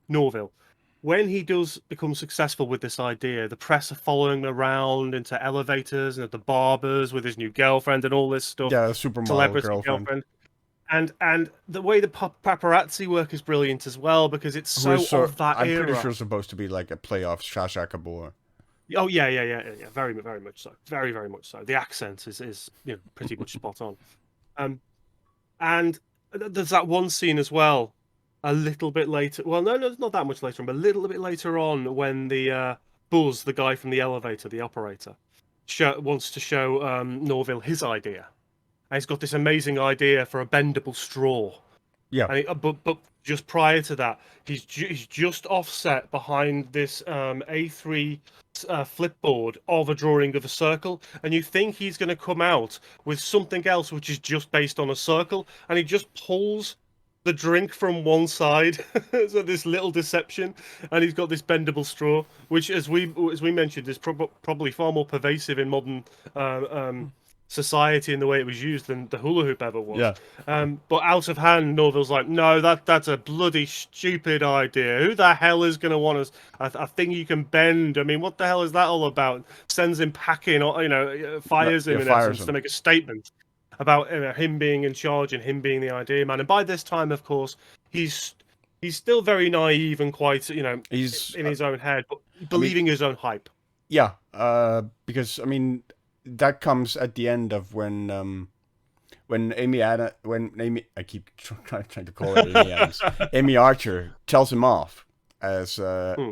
[SPEAKER 2] Norville, when he does become successful with this idea, the press are following him around into elevators and at the barbers with his new girlfriend and all this stuff,
[SPEAKER 1] yeah, supermodel
[SPEAKER 2] celebrity
[SPEAKER 1] girlfriend
[SPEAKER 2] girlfriend, and the way the paparazzi work is brilliant as well because it's
[SPEAKER 1] who is
[SPEAKER 2] so of that
[SPEAKER 1] I'm pretty
[SPEAKER 2] era.
[SPEAKER 1] sure supposed to be like a playoff Shasha Kapoor.
[SPEAKER 2] Oh yeah, very very much so, very very much so. The accent is pretty much spot on. Um, and there's that one scene as well, a little bit later. Well, no, it's not that much later on, but a little bit later on when the Buzz, the guy from the elevator, the operator, wants to show Norville his idea. And he's got this amazing idea for a bendable straw.
[SPEAKER 1] Yeah,
[SPEAKER 2] And but just prior to that, he's just offset behind this A3 flipboard of a drawing of a circle, and you think he's going to come out with something else which is just based on a circle, and he just pulls the drink from one side, so this little deception, and he's got this bendable straw, which, as we mentioned, is probably far more pervasive in modern uh, um, society in the way it was used than the hula hoop ever was.
[SPEAKER 1] Yeah.
[SPEAKER 2] But out of hand, Norville's like, no, that's a bloody stupid idea. Who the hell is going to want a thing you can bend? I mean, what the hell is that all about? Sends him packing, or fires him in
[SPEAKER 1] fires
[SPEAKER 2] essence
[SPEAKER 1] him.
[SPEAKER 2] to make a statement about him being in charge and him being the idea man. And by this time, of course, he's still very naive and quite,
[SPEAKER 1] He's
[SPEAKER 2] in his own head, but believing his own hype.
[SPEAKER 1] Yeah, because I mean that comes at the end of when Amy, I keep trying to call her Amy Adams, Amy Archer tells him off as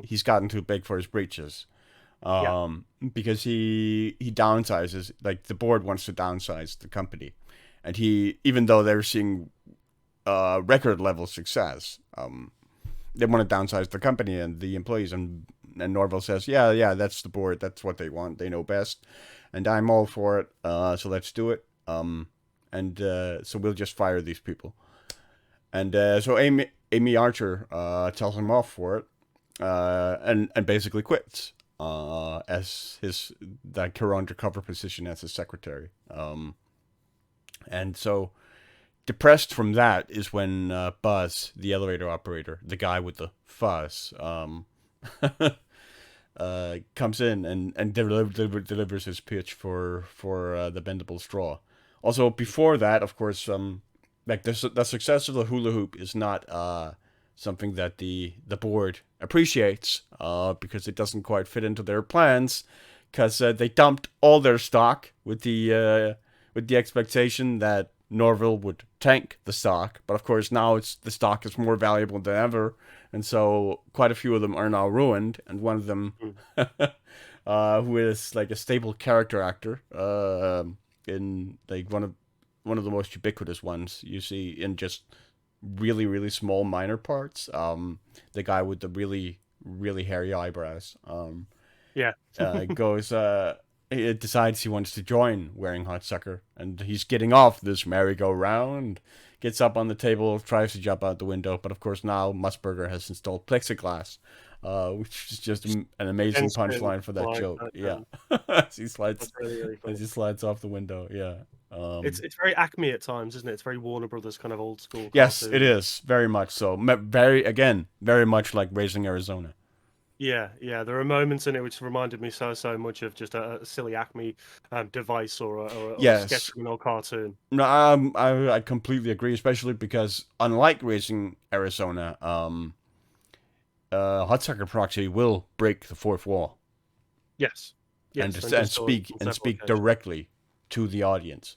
[SPEAKER 1] he's gotten too big for his breeches, because he downsizes, like the board wants to downsize the company, and even though they're seeing record level success, they want to downsize the company and the employees, and Norville says, yeah, that's the board. That's what they want. They know best. And I'm all for it. So let's do it. So we'll just fire these people. And so Amy Archer tells him off for it, and basically quits as her undercover position as his secretary. And so depressed from that is when Buzz, the elevator operator, the guy with the fuzz, comes in and delivers his pitch for the bendable straw. Also, before that, of course, like the success of the hula hoop is not something that the board appreciates, because it doesn't quite fit into their plans, because they dumped all their stock with the expectation that Norville would tank the stock, but of course now the stock is more valuable than ever, and so quite a few of them are now ruined. And one of them, who is like a stable character actor, in like one of the most ubiquitous ones you see in just really really small minor parts, the guy with the really really hairy eyebrows, goes. He decides he wants to join Waring Hudsucker, and he's getting off this merry-go-round, gets up on the table, tries to jump out the window, but of course now Mussburger has installed plexiglass, which is just an amazing punchline for that joke. As he slides,
[SPEAKER 2] really cool.
[SPEAKER 1] as he slides off the window.
[SPEAKER 2] It's very Acme at times, isn't it? It's very Warner Brothers kind of old school.
[SPEAKER 1] Yes,
[SPEAKER 2] cartoon.
[SPEAKER 1] it is very much so. Very much like Raising Arizona.
[SPEAKER 2] Yeah. There are moments in it which reminded me so much of just a silly Acme device or a sketch from an old cartoon.
[SPEAKER 1] No, I completely agree, especially because unlike Raising Arizona, Hudsucker Proxy will break the fourth wall.
[SPEAKER 2] Yes.
[SPEAKER 1] And speak directly to the audience.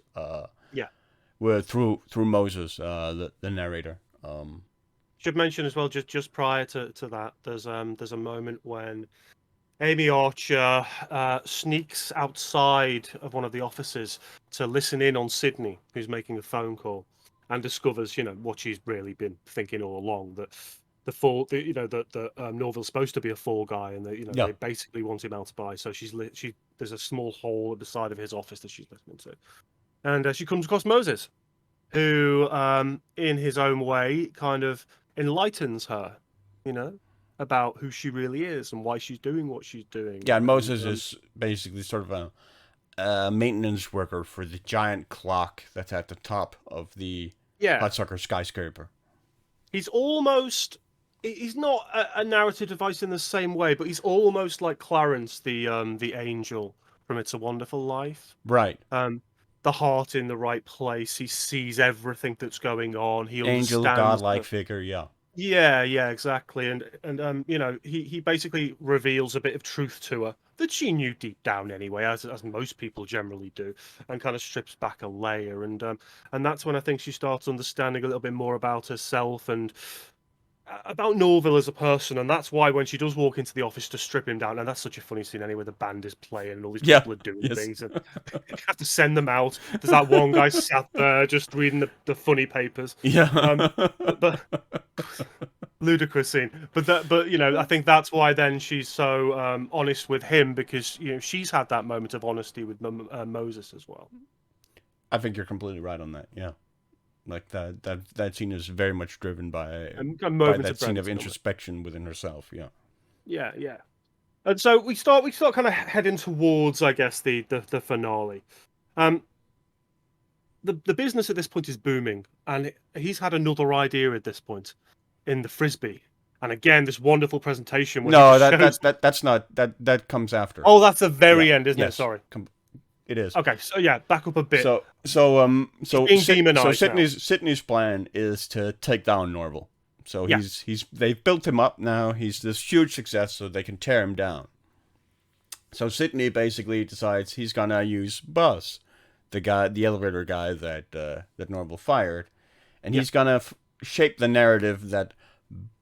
[SPEAKER 1] Through Moses, the narrator.
[SPEAKER 2] Should mention as well, just prior to that, there's a moment when Amy Archer sneaks outside of one of the offices to listen in on Sidney, who's making a phone call, and discovers, what she's really been thinking all along, that Norville's supposed to be a fall guy, and they basically want him out to buy. So there's a small hole at the side of his office that she's listening to, and she comes across Moses, who, in his own way, kind of enlightens her, about who she really is and why she's doing what she's doing.
[SPEAKER 1] Yeah, and Moses is basically sort of a maintenance worker for the giant clock that's at the top of the Hudsucker skyscraper.
[SPEAKER 2] He's not a narrative device in the same way, but he's almost like Clarence, the angel from It's a Wonderful Life.
[SPEAKER 1] Right.
[SPEAKER 2] The heart in the right place. He sees everything that's going on. He
[SPEAKER 1] angel, godlike figure.
[SPEAKER 2] Yeah, exactly. And he basically reveals a bit of truth to her that she knew deep down anyway, as most people generally do, and kind of strips back a layer. And that's when I think she starts understanding a little bit more about herself and about Norville as a person. And that's why when she does walk into the office to strip him down, and that's such a funny scene anyway, the band is playing and all these people are doing things, and you have to send them out. There's that one guy sat there just reading the funny papers. But ludicrous scene. But I think that's why then she's so honest with him, because she's had that moment of honesty with Moses as well.
[SPEAKER 1] I think you're completely right on that. Yeah. Like that scene is very much driven by that scene of introspection within herself.
[SPEAKER 2] Yeah. And so we start kind of heading towards, I guess, the finale. the business at this point is booming, and he's had another idea at this point in the frisbee. And again, this wonderful presentation where he
[SPEAKER 1] No,
[SPEAKER 2] just shows.
[SPEAKER 1] that's not that comes after.
[SPEAKER 2] Oh, that's the very
[SPEAKER 1] Yeah.
[SPEAKER 2] end, isn't it?
[SPEAKER 1] Yes.
[SPEAKER 2] Sorry.
[SPEAKER 1] It is.
[SPEAKER 2] Okay, so yeah, back up a bit.
[SPEAKER 1] So
[SPEAKER 2] being demonized now.
[SPEAKER 1] Sidney's plan is to take down Norville. So
[SPEAKER 2] Yeah.
[SPEAKER 1] they've built him up now. He's this huge success, so they can tear him down. So Sidney basically decides he's gonna use Buzz, the elevator guy that Norville fired, and he's gonna shape the narrative that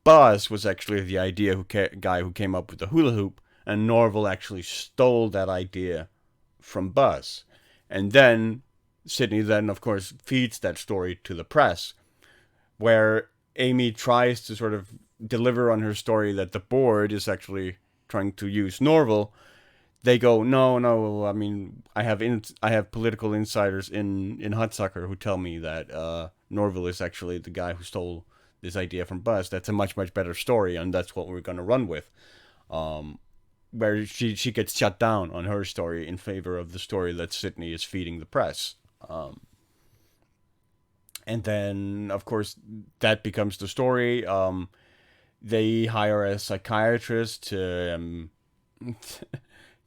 [SPEAKER 1] Buzz was actually the guy who came up with the hula hoop, and Norville actually stole that idea from Buzz. And then Sidney of course feeds that story to the press, where Amy tries to sort of deliver on her story that the board is actually trying to use Norville. They go, no. I mean, I have political insiders in Hudsucker who tell me that Norville is actually the guy who stole this idea from Buzz. That's a much better story, and that's what we're going to run with. Where she gets shut down on her story in favor of the story that Sidney is feeding the press. And then, of course, that becomes the story. They hire a psychiatrist to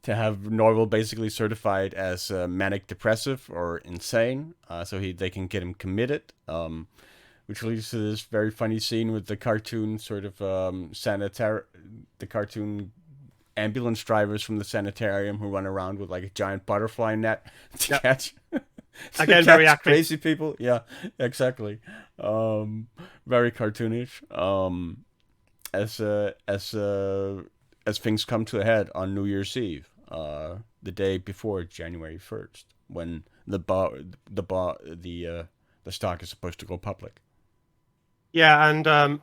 [SPEAKER 1] have Norville basically certified as manic depressive or insane, so they can get him committed. Which leads to this very funny scene with the cartoon sort of the cartoon ambulance drivers from the sanitarium who run around with like a giant butterfly net to catch.
[SPEAKER 2] Again, very accurate.
[SPEAKER 1] Crazy people. Yeah, exactly. Very cartoonish. As things come to a head on New Year's Eve, the day before January 1st, when the stock is supposed to go public.
[SPEAKER 2] Yeah, and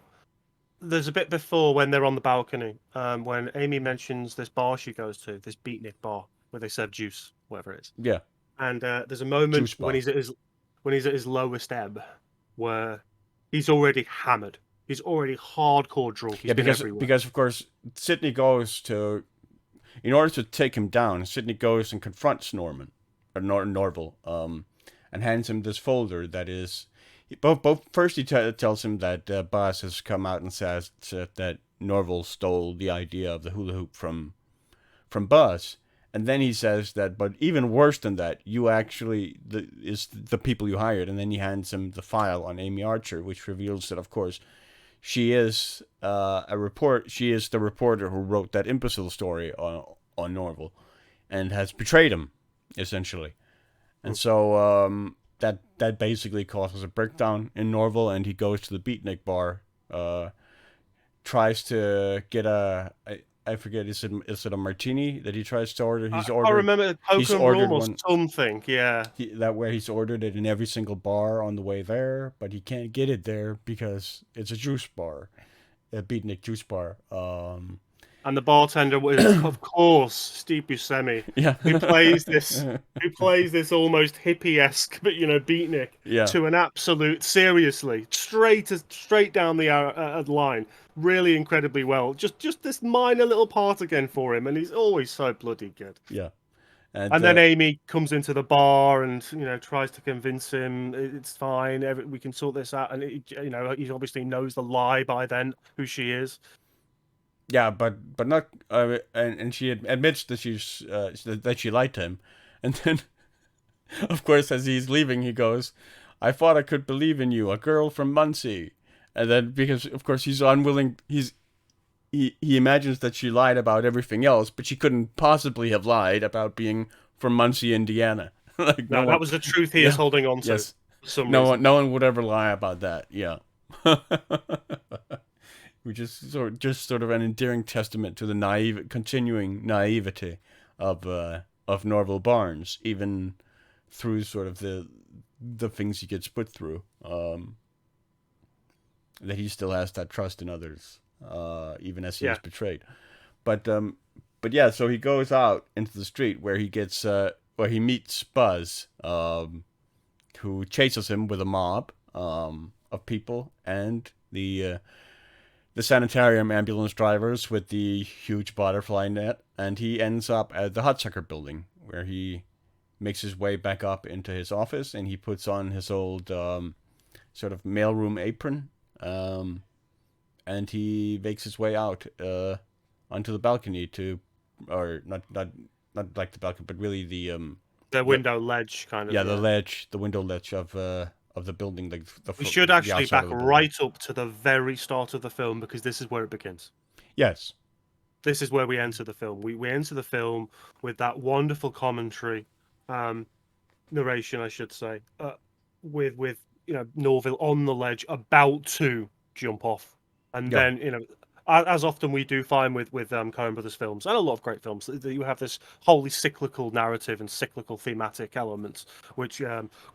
[SPEAKER 2] there's a bit before when they're on the balcony, when Amy mentions this bar she goes to, this beatnik bar where they serve juice, whatever it is.
[SPEAKER 1] Yeah.
[SPEAKER 2] And there's a moment when he's at his lowest ebb, where he's already hammered. He's already hardcore drunk. He's
[SPEAKER 1] because of course Sidney goes to, in order to take him down, Sidney goes and confronts Norville, and hands him this folder that is. First he tells him that Buzz has come out and says that Norville stole the idea of the hula hoop from Buzz. And then he says that, but even worse than that, you actually is the people you hired. And then he hands him the file on Amy Archer, which reveals that, of course, she is She is the reporter who wrote that imbecile story on Norville, and has betrayed him, essentially. And so that basically causes a breakdown in Norville, and he goes to the beatnik bar, tries to get I forget, is it a martini that he tries to order?
[SPEAKER 2] I remember Coen Brother or something, yeah.
[SPEAKER 1] Where he's ordered it in every single bar on the way there, but he can't get it there because it's a juice bar, a beatnik juice bar.
[SPEAKER 2] And the bartender was, of course, Steve Buscemi.
[SPEAKER 1] Yeah.
[SPEAKER 2] Who plays this almost hippie-esque, but beatnik, to an absolute, seriously, straight down the line. Really incredibly well. Just this minor little part again for him, and he's always so bloody good.
[SPEAKER 1] Yeah.
[SPEAKER 2] And then Amy comes into the bar and tries to convince him it's fine, we can sort this out. And he obviously knows the lie by then, who she is.
[SPEAKER 1] Yeah, but not. And she admits that that she lied to him, and then, of course, as he's leaving, he goes, "I thought I could believe in you, a girl from Muncie." And then, because of course he's unwilling, he imagines that she lied about everything else, but she couldn't possibly have lied about being from Muncie, Indiana.
[SPEAKER 2] That was the truth he is holding on to.
[SPEAKER 1] Yes. No one would ever lie about that. Yeah. Which is just sort of an endearing testament to the continuing naivety of Norville Barnes, even through sort of the things he gets put through. That he still has that trust in others, even as he is betrayed. But yeah, so he goes out into the street where he meets Buzz, who chases him with a mob of people, and the sanitarium ambulance drivers with the huge butterfly net, and he ends up at the Hudsucker building, where he makes his way back up into his office, and he puts on his old sort of mailroom apron, and he makes his way out onto the balcony to, or not like the balcony, but really
[SPEAKER 2] The window ledge, kind of.
[SPEAKER 1] yeah, the
[SPEAKER 2] Yeah.
[SPEAKER 1] ledge, the window ledge of the building, like
[SPEAKER 2] We should
[SPEAKER 1] the
[SPEAKER 2] actually
[SPEAKER 1] outside
[SPEAKER 2] back
[SPEAKER 1] of the building.
[SPEAKER 2] right up to the very start of the film because this is where it begins.
[SPEAKER 1] Yes.
[SPEAKER 2] This is where we enter the film. We enter the film with that wonderful commentary, narration, I should say, with Norville on the ledge about to jump off, and
[SPEAKER 1] Yeah.
[SPEAKER 2] then as often we do find with Coen Brothers films and a lot of great films, that you have this wholly cyclical narrative and cyclical thematic elements which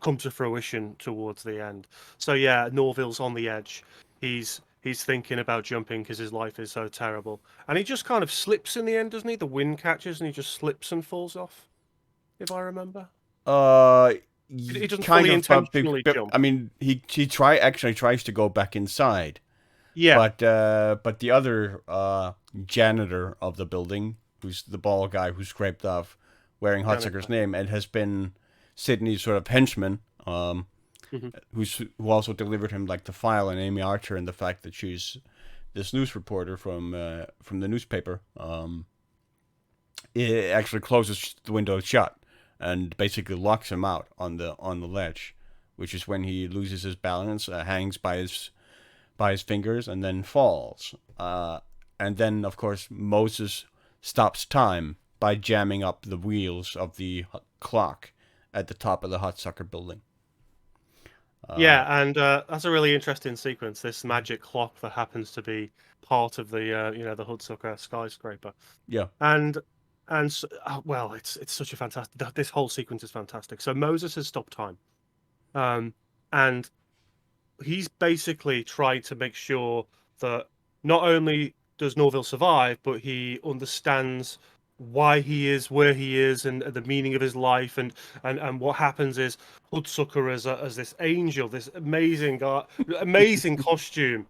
[SPEAKER 2] come to fruition towards the end. So yeah, Norville's on the edge. He's thinking about jumping because his life is so terrible, and he just kind of slips in the end, doesn't he? The wind catches and he just slips and falls off, if I remember.
[SPEAKER 1] Uh,
[SPEAKER 2] He doesn't
[SPEAKER 1] kind
[SPEAKER 2] fully
[SPEAKER 1] of,
[SPEAKER 2] intentionally jump.
[SPEAKER 1] I mean, he actually tries to go back inside,
[SPEAKER 2] Yeah,
[SPEAKER 1] but the other janitor of the building, who's the bald guy who scraped off Waring Hudsucker's
[SPEAKER 2] Danica.
[SPEAKER 1] name and has been Sidney's sort of henchman,
[SPEAKER 2] Mhm.
[SPEAKER 1] who also delivered him like the file and Amy Archer and the fact that she's this news reporter from the newspaper. It actually closes the window shut and basically locks him out on the ledge, which is when he loses his balance, hangs by his fingers, and then falls. And then, of course, Moses stops time by jamming up the wheels of the clock at the top of the Hudsucker building.
[SPEAKER 2] Yeah, and that's a really interesting sequence. This magic clock that happens to be part of the the Hudsucker skyscraper,
[SPEAKER 1] Yeah.
[SPEAKER 2] and well, it's such a fantastic. This whole sequence is fantastic. So Moses has stopped time, and he's basically trying to make sure that not only does Norville survive, but he understands why he is where he is and the meaning of his life, and what happens is Hudsucker as this angel, this amazing guy, amazing costume,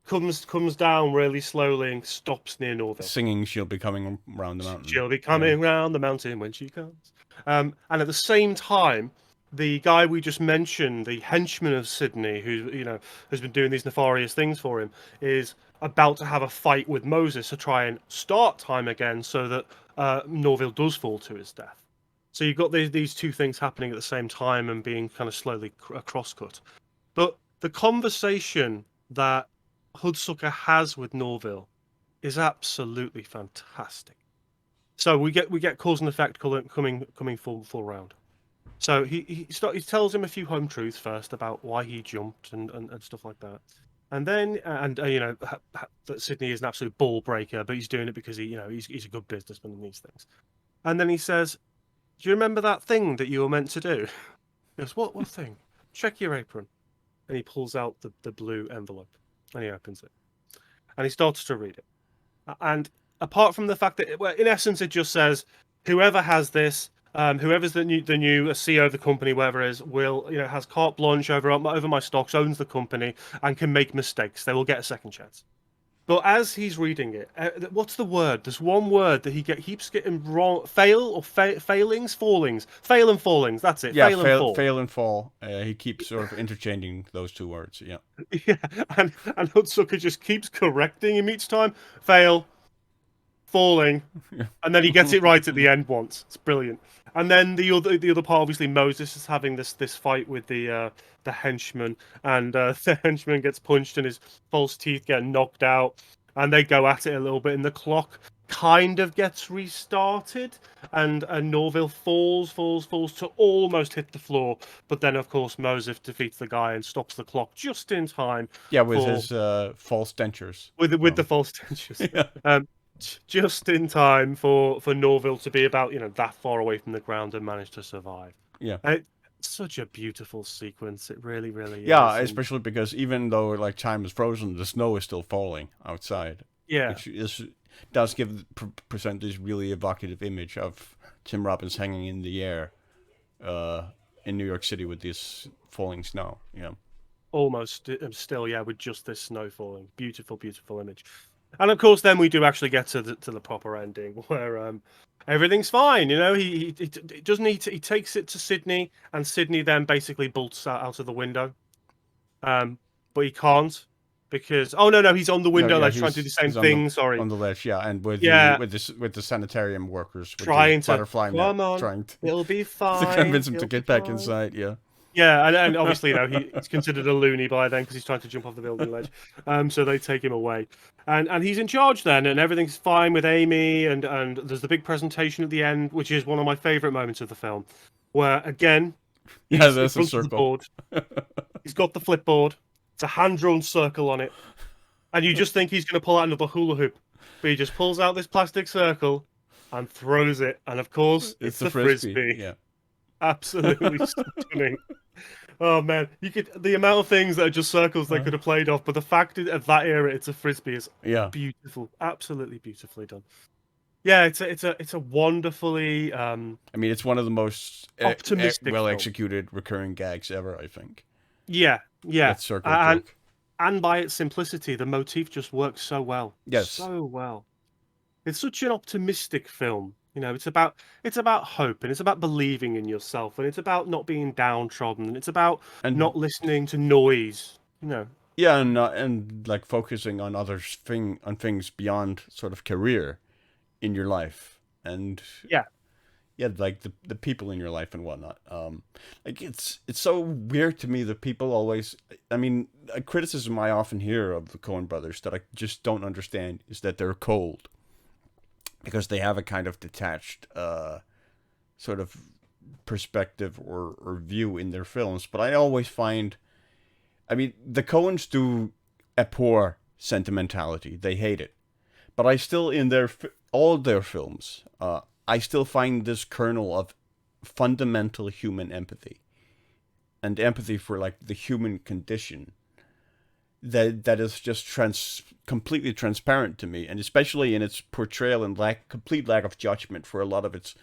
[SPEAKER 2] comes down really slowly and stops near Norville.
[SPEAKER 1] Singing "She'll Be Coming Round the Mountain."
[SPEAKER 2] She'll be coming round the mountain when she comes. And at the same time, the guy we just mentioned, the henchman of Sidney, who has been doing these nefarious things for him, is about to have a fight with Moses to try and start time again, so that Norville does fall to his death. So you've got these two things happening at the same time and being kind of slowly crosscut. But the conversation that Hudsucker has with Norville is absolutely fantastic. So we get cause and effect coming full round. So he tells him a few home truths first about why he jumped and stuff like that, and then that Sidney is an absolute ball breaker, but he's doing it because he's a good businessman and these things. And then he says, "Do you remember that thing that you were meant to do?" He goes, "What thing?" "Check your apron." And he pulls out the blue envelope and he opens it and he starts to read it. And apart from the fact that, well, in essence, it just says whoever has this, whoever's the new CEO of the company, whatever it is, will has carte blanche over my stocks, owns the company, and can make mistakes. They will get a second chance. But as he's reading it, what's the word? There's one word that he keeps getting wrong. Fail or failings, fallings, fail and fallings. That's it.
[SPEAKER 1] Yeah,
[SPEAKER 2] Fail and fall.
[SPEAKER 1] fail and fall. He keeps sort of interchanging those two words. Yeah.
[SPEAKER 2] Yeah, and Hudsucker just keeps correcting him each time. Fail, falling, and then he gets it right at the end once. It's brilliant. And then the other part, obviously, Moses is having this fight with the henchman, and the henchman gets punched, and his false teeth get knocked out, and they go at it a little bit, and the clock kind of gets restarted, and Norville falls to almost hit the floor, but then of course Moses defeats the guy and stops the clock just in time.
[SPEAKER 1] Yeah, with his false dentures.
[SPEAKER 2] With the false dentures.
[SPEAKER 1] Yeah.
[SPEAKER 2] Just in time for Norville to be about that far away from the ground and manage to survive.
[SPEAKER 1] Yeah.
[SPEAKER 2] And it's such a beautiful sequence. It really, really is.
[SPEAKER 1] Yeah, especially because even though like time is frozen, the snow is still falling outside.
[SPEAKER 2] Yeah,
[SPEAKER 1] which does present this really evocative image of Tim Robbins hanging in the air, in New York City with this falling snow. Yeah.
[SPEAKER 2] almost still, yeah, with just this snow falling. Beautiful, beautiful image. And of course, then we do actually get to the proper ending where everything's fine. You know, he doesn't he takes it to Sydney, and Sydney then basically bolts out of the window. But he can't because no, he's on the
[SPEAKER 1] No,
[SPEAKER 2] window
[SPEAKER 1] yeah,
[SPEAKER 2] ledge trying to do the same
[SPEAKER 1] he's on
[SPEAKER 2] thing. Sorry,
[SPEAKER 1] the ledge, yeah, and
[SPEAKER 2] yeah,
[SPEAKER 1] with the sanitarium workers with the
[SPEAKER 2] trying to
[SPEAKER 1] butterfly net,
[SPEAKER 2] come on,
[SPEAKER 1] trying
[SPEAKER 2] it'll be
[SPEAKER 1] to convince
[SPEAKER 2] fine,
[SPEAKER 1] him to
[SPEAKER 2] it'll be
[SPEAKER 1] get back
[SPEAKER 2] fine.
[SPEAKER 1] inside. Yeah,
[SPEAKER 2] Yeah, and obviously, he's considered a loony by then because he's trying to jump off the building ledge. So they take him away, and he's in charge then, and everything's fine with Amy, and there's the big presentation at the end, which is one of my favorite moments of the film, where again
[SPEAKER 1] yeah,
[SPEAKER 2] he's in
[SPEAKER 1] there's a
[SPEAKER 2] front of the
[SPEAKER 1] circle.
[SPEAKER 2] board, he's got the flipboard, it's a hand-drawn circle on it, and you just think he's going to pull out another hula hoop, but he just pulls out this plastic circle and throws it, and of course it's the frisbee.
[SPEAKER 1] Yeah,
[SPEAKER 2] Absolutely stunning. Oh man, you could the amount of things that are just circles they could have played off, but the fact that at that era it's a frisbee is
[SPEAKER 1] yeah.
[SPEAKER 2] beautiful, absolutely beautifully done. Yeah, it's a wonderfully
[SPEAKER 1] I mean, it's one of the most
[SPEAKER 2] optimistic
[SPEAKER 1] well
[SPEAKER 2] film.
[SPEAKER 1] executed recurring gags ever. I think.
[SPEAKER 2] Yeah,
[SPEAKER 1] That circle
[SPEAKER 2] and
[SPEAKER 1] joke.
[SPEAKER 2] and by its simplicity, the motif just works so well,
[SPEAKER 1] Yes.
[SPEAKER 2] so well. It's such an optimistic film. You know, it's about hope, and it's about believing in yourself, and it's about not being downtrodden, and it's about
[SPEAKER 1] And
[SPEAKER 2] not listening to noise. You know,
[SPEAKER 1] yeah, and like focusing on on things beyond sort of career in your life, and
[SPEAKER 2] yeah,
[SPEAKER 1] yeah, like the people in your life and whatnot. Like it's so weird to me that people always. I mean, a criticism I often hear of the Coen brothers that I just don't understand is that they're cold, because they have a kind of detached sort of perspective or view in their films. But I always find, I mean, the Coens do abhor sentimentality; they hate it. But I still, in all their films, I still find this kernel of fundamental human empathy and empathy for like the human condition that is just completely transparent to me, and especially in its portrayal and complete lack of judgment for a lot of its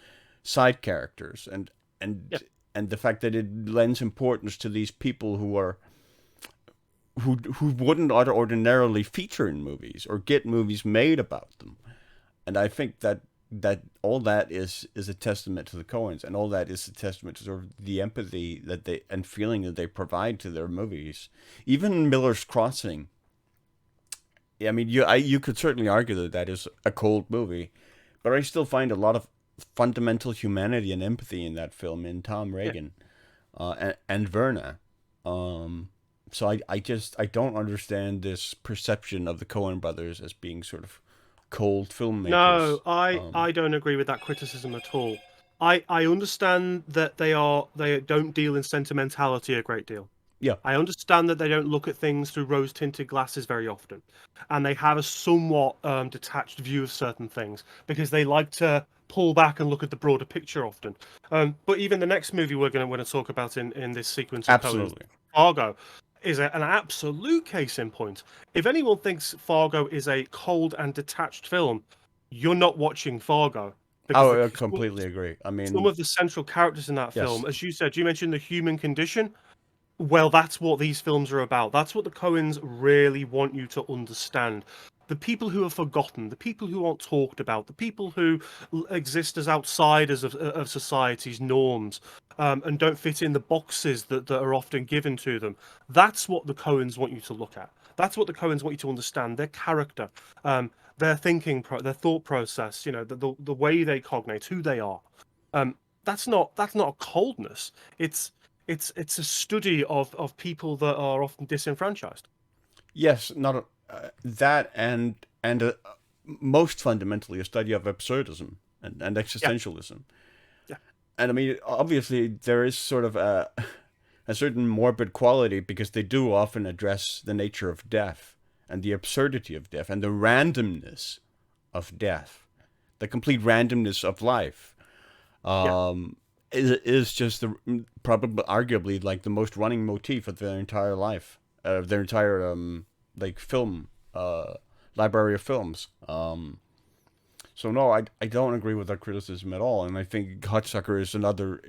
[SPEAKER 1] side characters,
[SPEAKER 2] yeah,
[SPEAKER 1] and the fact that it lends importance to these people who wouldn't ordinarily feature in movies or get movies made about them. And I think that all that is a testament to the Coens, and all that is a testament to sort of the empathy that they and feeling that they provide to their movies. Even Miller's Crossing. I mean, you could certainly argue that that is a cold movie, but I still find a lot of fundamental humanity and empathy in that film, in Tom
[SPEAKER 2] yeah.
[SPEAKER 1] Reagan, and Verna. So I don't understand this perception of the Coen brothers as being sort of cold filmmakers.
[SPEAKER 2] No, I don't agree with that criticism at all. I understand that they don't deal in sentimentality a great deal.
[SPEAKER 1] Yeah,
[SPEAKER 2] I understand that they don't look at things through rose-tinted glasses very often, and they have a somewhat detached view of certain things because they like to pull back and look at the broader picture often. But even the next movie we're going to talk about in this sequence of Cohen's,
[SPEAKER 1] absolutely.
[SPEAKER 2] Fargo, is an absolute case in point. If anyone thinks Fargo is a cold and detached film, you're not watching Fargo because
[SPEAKER 1] I completely agree. I
[SPEAKER 2] some
[SPEAKER 1] mean,
[SPEAKER 2] of the central characters in that
[SPEAKER 1] yes,
[SPEAKER 2] film, as you said, you mentioned the human condition. Well, that's what these films are about. That's what the Coens really want you to understand. The people who are forgotten, the people who aren't talked about, the people who exist as outsiders of society's norms, and don't fit in the boxes that are often given to them. That's what the Coens want you to look at. That's what the Coens want you to understand. Their character, their their thought process. You know, the way they cognate, who they are. Um, that's not a coldness. It's a study of people that are often disenfranchised.
[SPEAKER 1] yes, not that, and most fundamentally a study of absurdism and
[SPEAKER 2] Yeah,
[SPEAKER 1] existentialism.
[SPEAKER 2] yeah,
[SPEAKER 1] And I mean, obviously, there is sort of a certain morbid quality because they do often address the nature of death and the absurdity of death and the randomness of death, the complete randomness of life.
[SPEAKER 2] yeah,
[SPEAKER 1] Is just probably arguably like the most running motif of their entire life, their entire like film library of films. So no, I don't agree with that criticism at all, and I think Hudsucker is another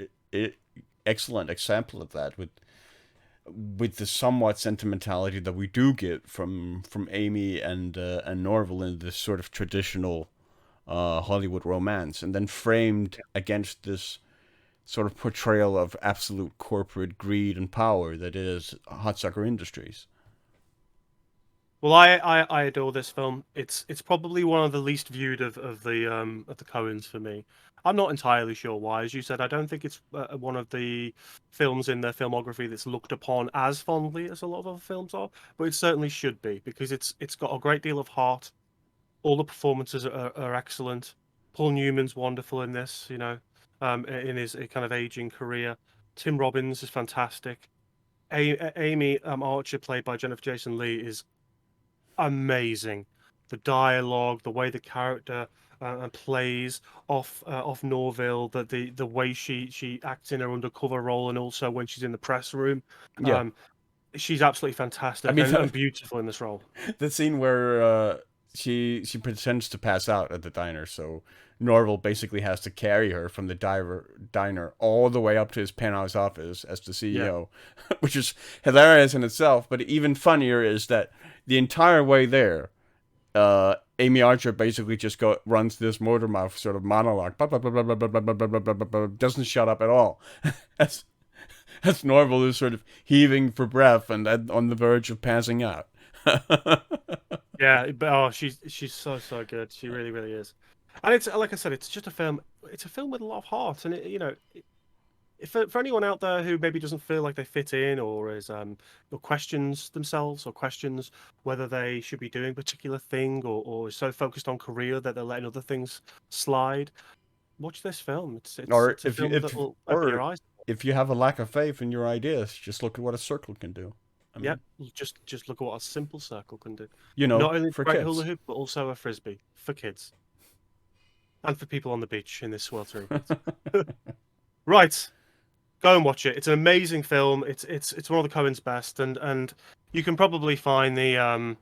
[SPEAKER 1] excellent example of that. With with the somewhat sentimentality that we do get from Amy and Norville in this sort of traditional Hollywood romance, and then framed against this sort of portrayal of absolute corporate greed and power that is Hudsucker Industries.
[SPEAKER 2] Well, I adore this film. It's probably one of the least viewed of the Coens for me. I'm not entirely sure why. As you said, I don't think it's one of the films in their filmography that's looked upon as fondly as a lot of other films are, but it certainly should be because it's got a great deal of heart. All the performances are excellent. Paul Newman's wonderful in this, in his kind of aging career. Tim Robbins is fantastic. Amy Archer, played by Jennifer Jason Leigh, is amazing. The dialogue, the way the character plays off Norville, the way she acts in her undercover role, and also when she's in the press room,
[SPEAKER 1] Yeah,
[SPEAKER 2] she's absolutely
[SPEAKER 1] I
[SPEAKER 2] fantastic
[SPEAKER 1] mean
[SPEAKER 2] and beautiful in this role.
[SPEAKER 1] the scene where she pretends to pass out at the diner, so Norville basically has to carry her from the diner all the way up to his penthouse office as the
[SPEAKER 2] Yeah,
[SPEAKER 1] CEO, which is hilarious in itself. But even funnier is that the entire way there, Amy Archer basically just runs this motor mouth sort of monologue, blah, blah, blah, blah, blah, blah, blah, blah, blah, blah, blah, blah, doesn't shut up at all. as as Norville is sort of heaving for breath and on the verge of passing out.
[SPEAKER 2] yeah, but oh, she's so good. She really really is. And it's like I said, it's just a film. It's a film with a lot of heart, and for anyone out there who maybe doesn't feel like they fit in or questions themselves or questions whether they should be doing a particular thing or is so focused on career that they're letting other things slide, watch this film.
[SPEAKER 1] or
[SPEAKER 2] It's a
[SPEAKER 1] if you
[SPEAKER 2] film that
[SPEAKER 1] if
[SPEAKER 2] will open your
[SPEAKER 1] or
[SPEAKER 2] eyes.
[SPEAKER 1] if you have a lack of faith in your ideas, just look at what a circle can do. I
[SPEAKER 2] Yeah,
[SPEAKER 1] mean,
[SPEAKER 2] just look at what a simple circle can do.
[SPEAKER 1] you know,
[SPEAKER 2] Not only the
[SPEAKER 1] for
[SPEAKER 2] great hula
[SPEAKER 1] kids.
[SPEAKER 2] hoop, but also a frisbee for kids and for people on the beach in this sweltering heat. Right. Go and watch it. It's an amazing film. It's one of the Coen's best, and you can probably find the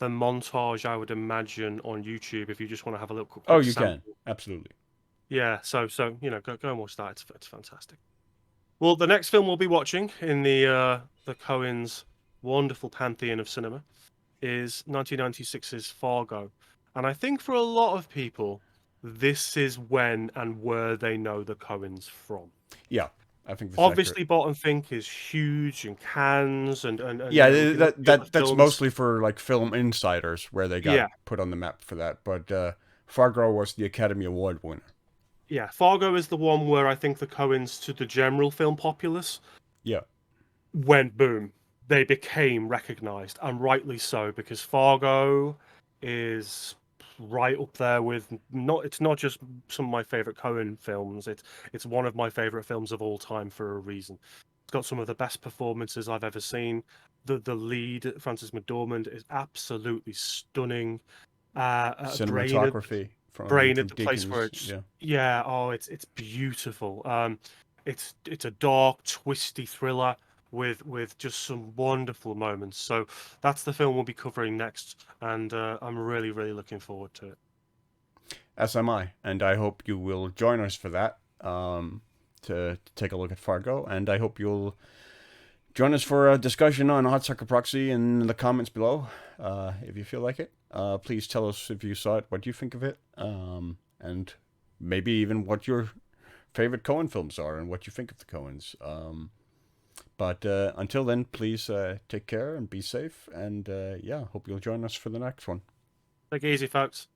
[SPEAKER 2] montage, I would imagine, on YouTube if you just want to have a little
[SPEAKER 1] Oh,
[SPEAKER 2] quick
[SPEAKER 1] you can
[SPEAKER 2] sample.
[SPEAKER 1] absolutely.
[SPEAKER 2] Yeah, so go and watch that. It's fantastic. Well, the next film we'll be watching in the Coen's wonderful pantheon of cinema is 1996's Fargo, and I think for a lot of people, this is when and where they know the Coens from.
[SPEAKER 1] Yeah, I think that's accurate.
[SPEAKER 2] Obviously, Bottom Fink is huge and Cannes and
[SPEAKER 1] Yeah,
[SPEAKER 2] we can look at the other
[SPEAKER 1] that's
[SPEAKER 2] films.
[SPEAKER 1] mostly for like film insiders where they got
[SPEAKER 2] Yeah,
[SPEAKER 1] put on the map for that. But Fargo was the Academy Award winner.
[SPEAKER 2] yeah. Fargo is the one where I think the Coens to the general film populace
[SPEAKER 1] Yeah,
[SPEAKER 2] went boom. They became recognized, and rightly so, because Fargo is right up there with not. It's not just some of my favorite Coen films. It's one of my favorite films of all time for a reason. It's got some of the best performances I've ever seen. The lead, Frances McDormand, is absolutely stunning. Brainerd,
[SPEAKER 1] cinematography from
[SPEAKER 2] The place where
[SPEAKER 1] Deakins.
[SPEAKER 2] it's
[SPEAKER 1] Yeah,
[SPEAKER 2] yeah, oh, it's beautiful. It's a dark, twisty thriller with just some wonderful moments. So that's the film we'll be covering next, and I'm really really looking forward to it.
[SPEAKER 1] as am I, and I hope you will join us for that. To take a look at Fargo, and I hope you'll join us for a discussion on Hudsucker Proxy in the comments below, if you feel like it. Please tell us if you saw it, what you think of it, and maybe even what your favorite Coen films are and what you think of the Coens. But until then, please take care and be safe, and yeah, hope you'll join us for the next one.
[SPEAKER 2] Take it easy, folks.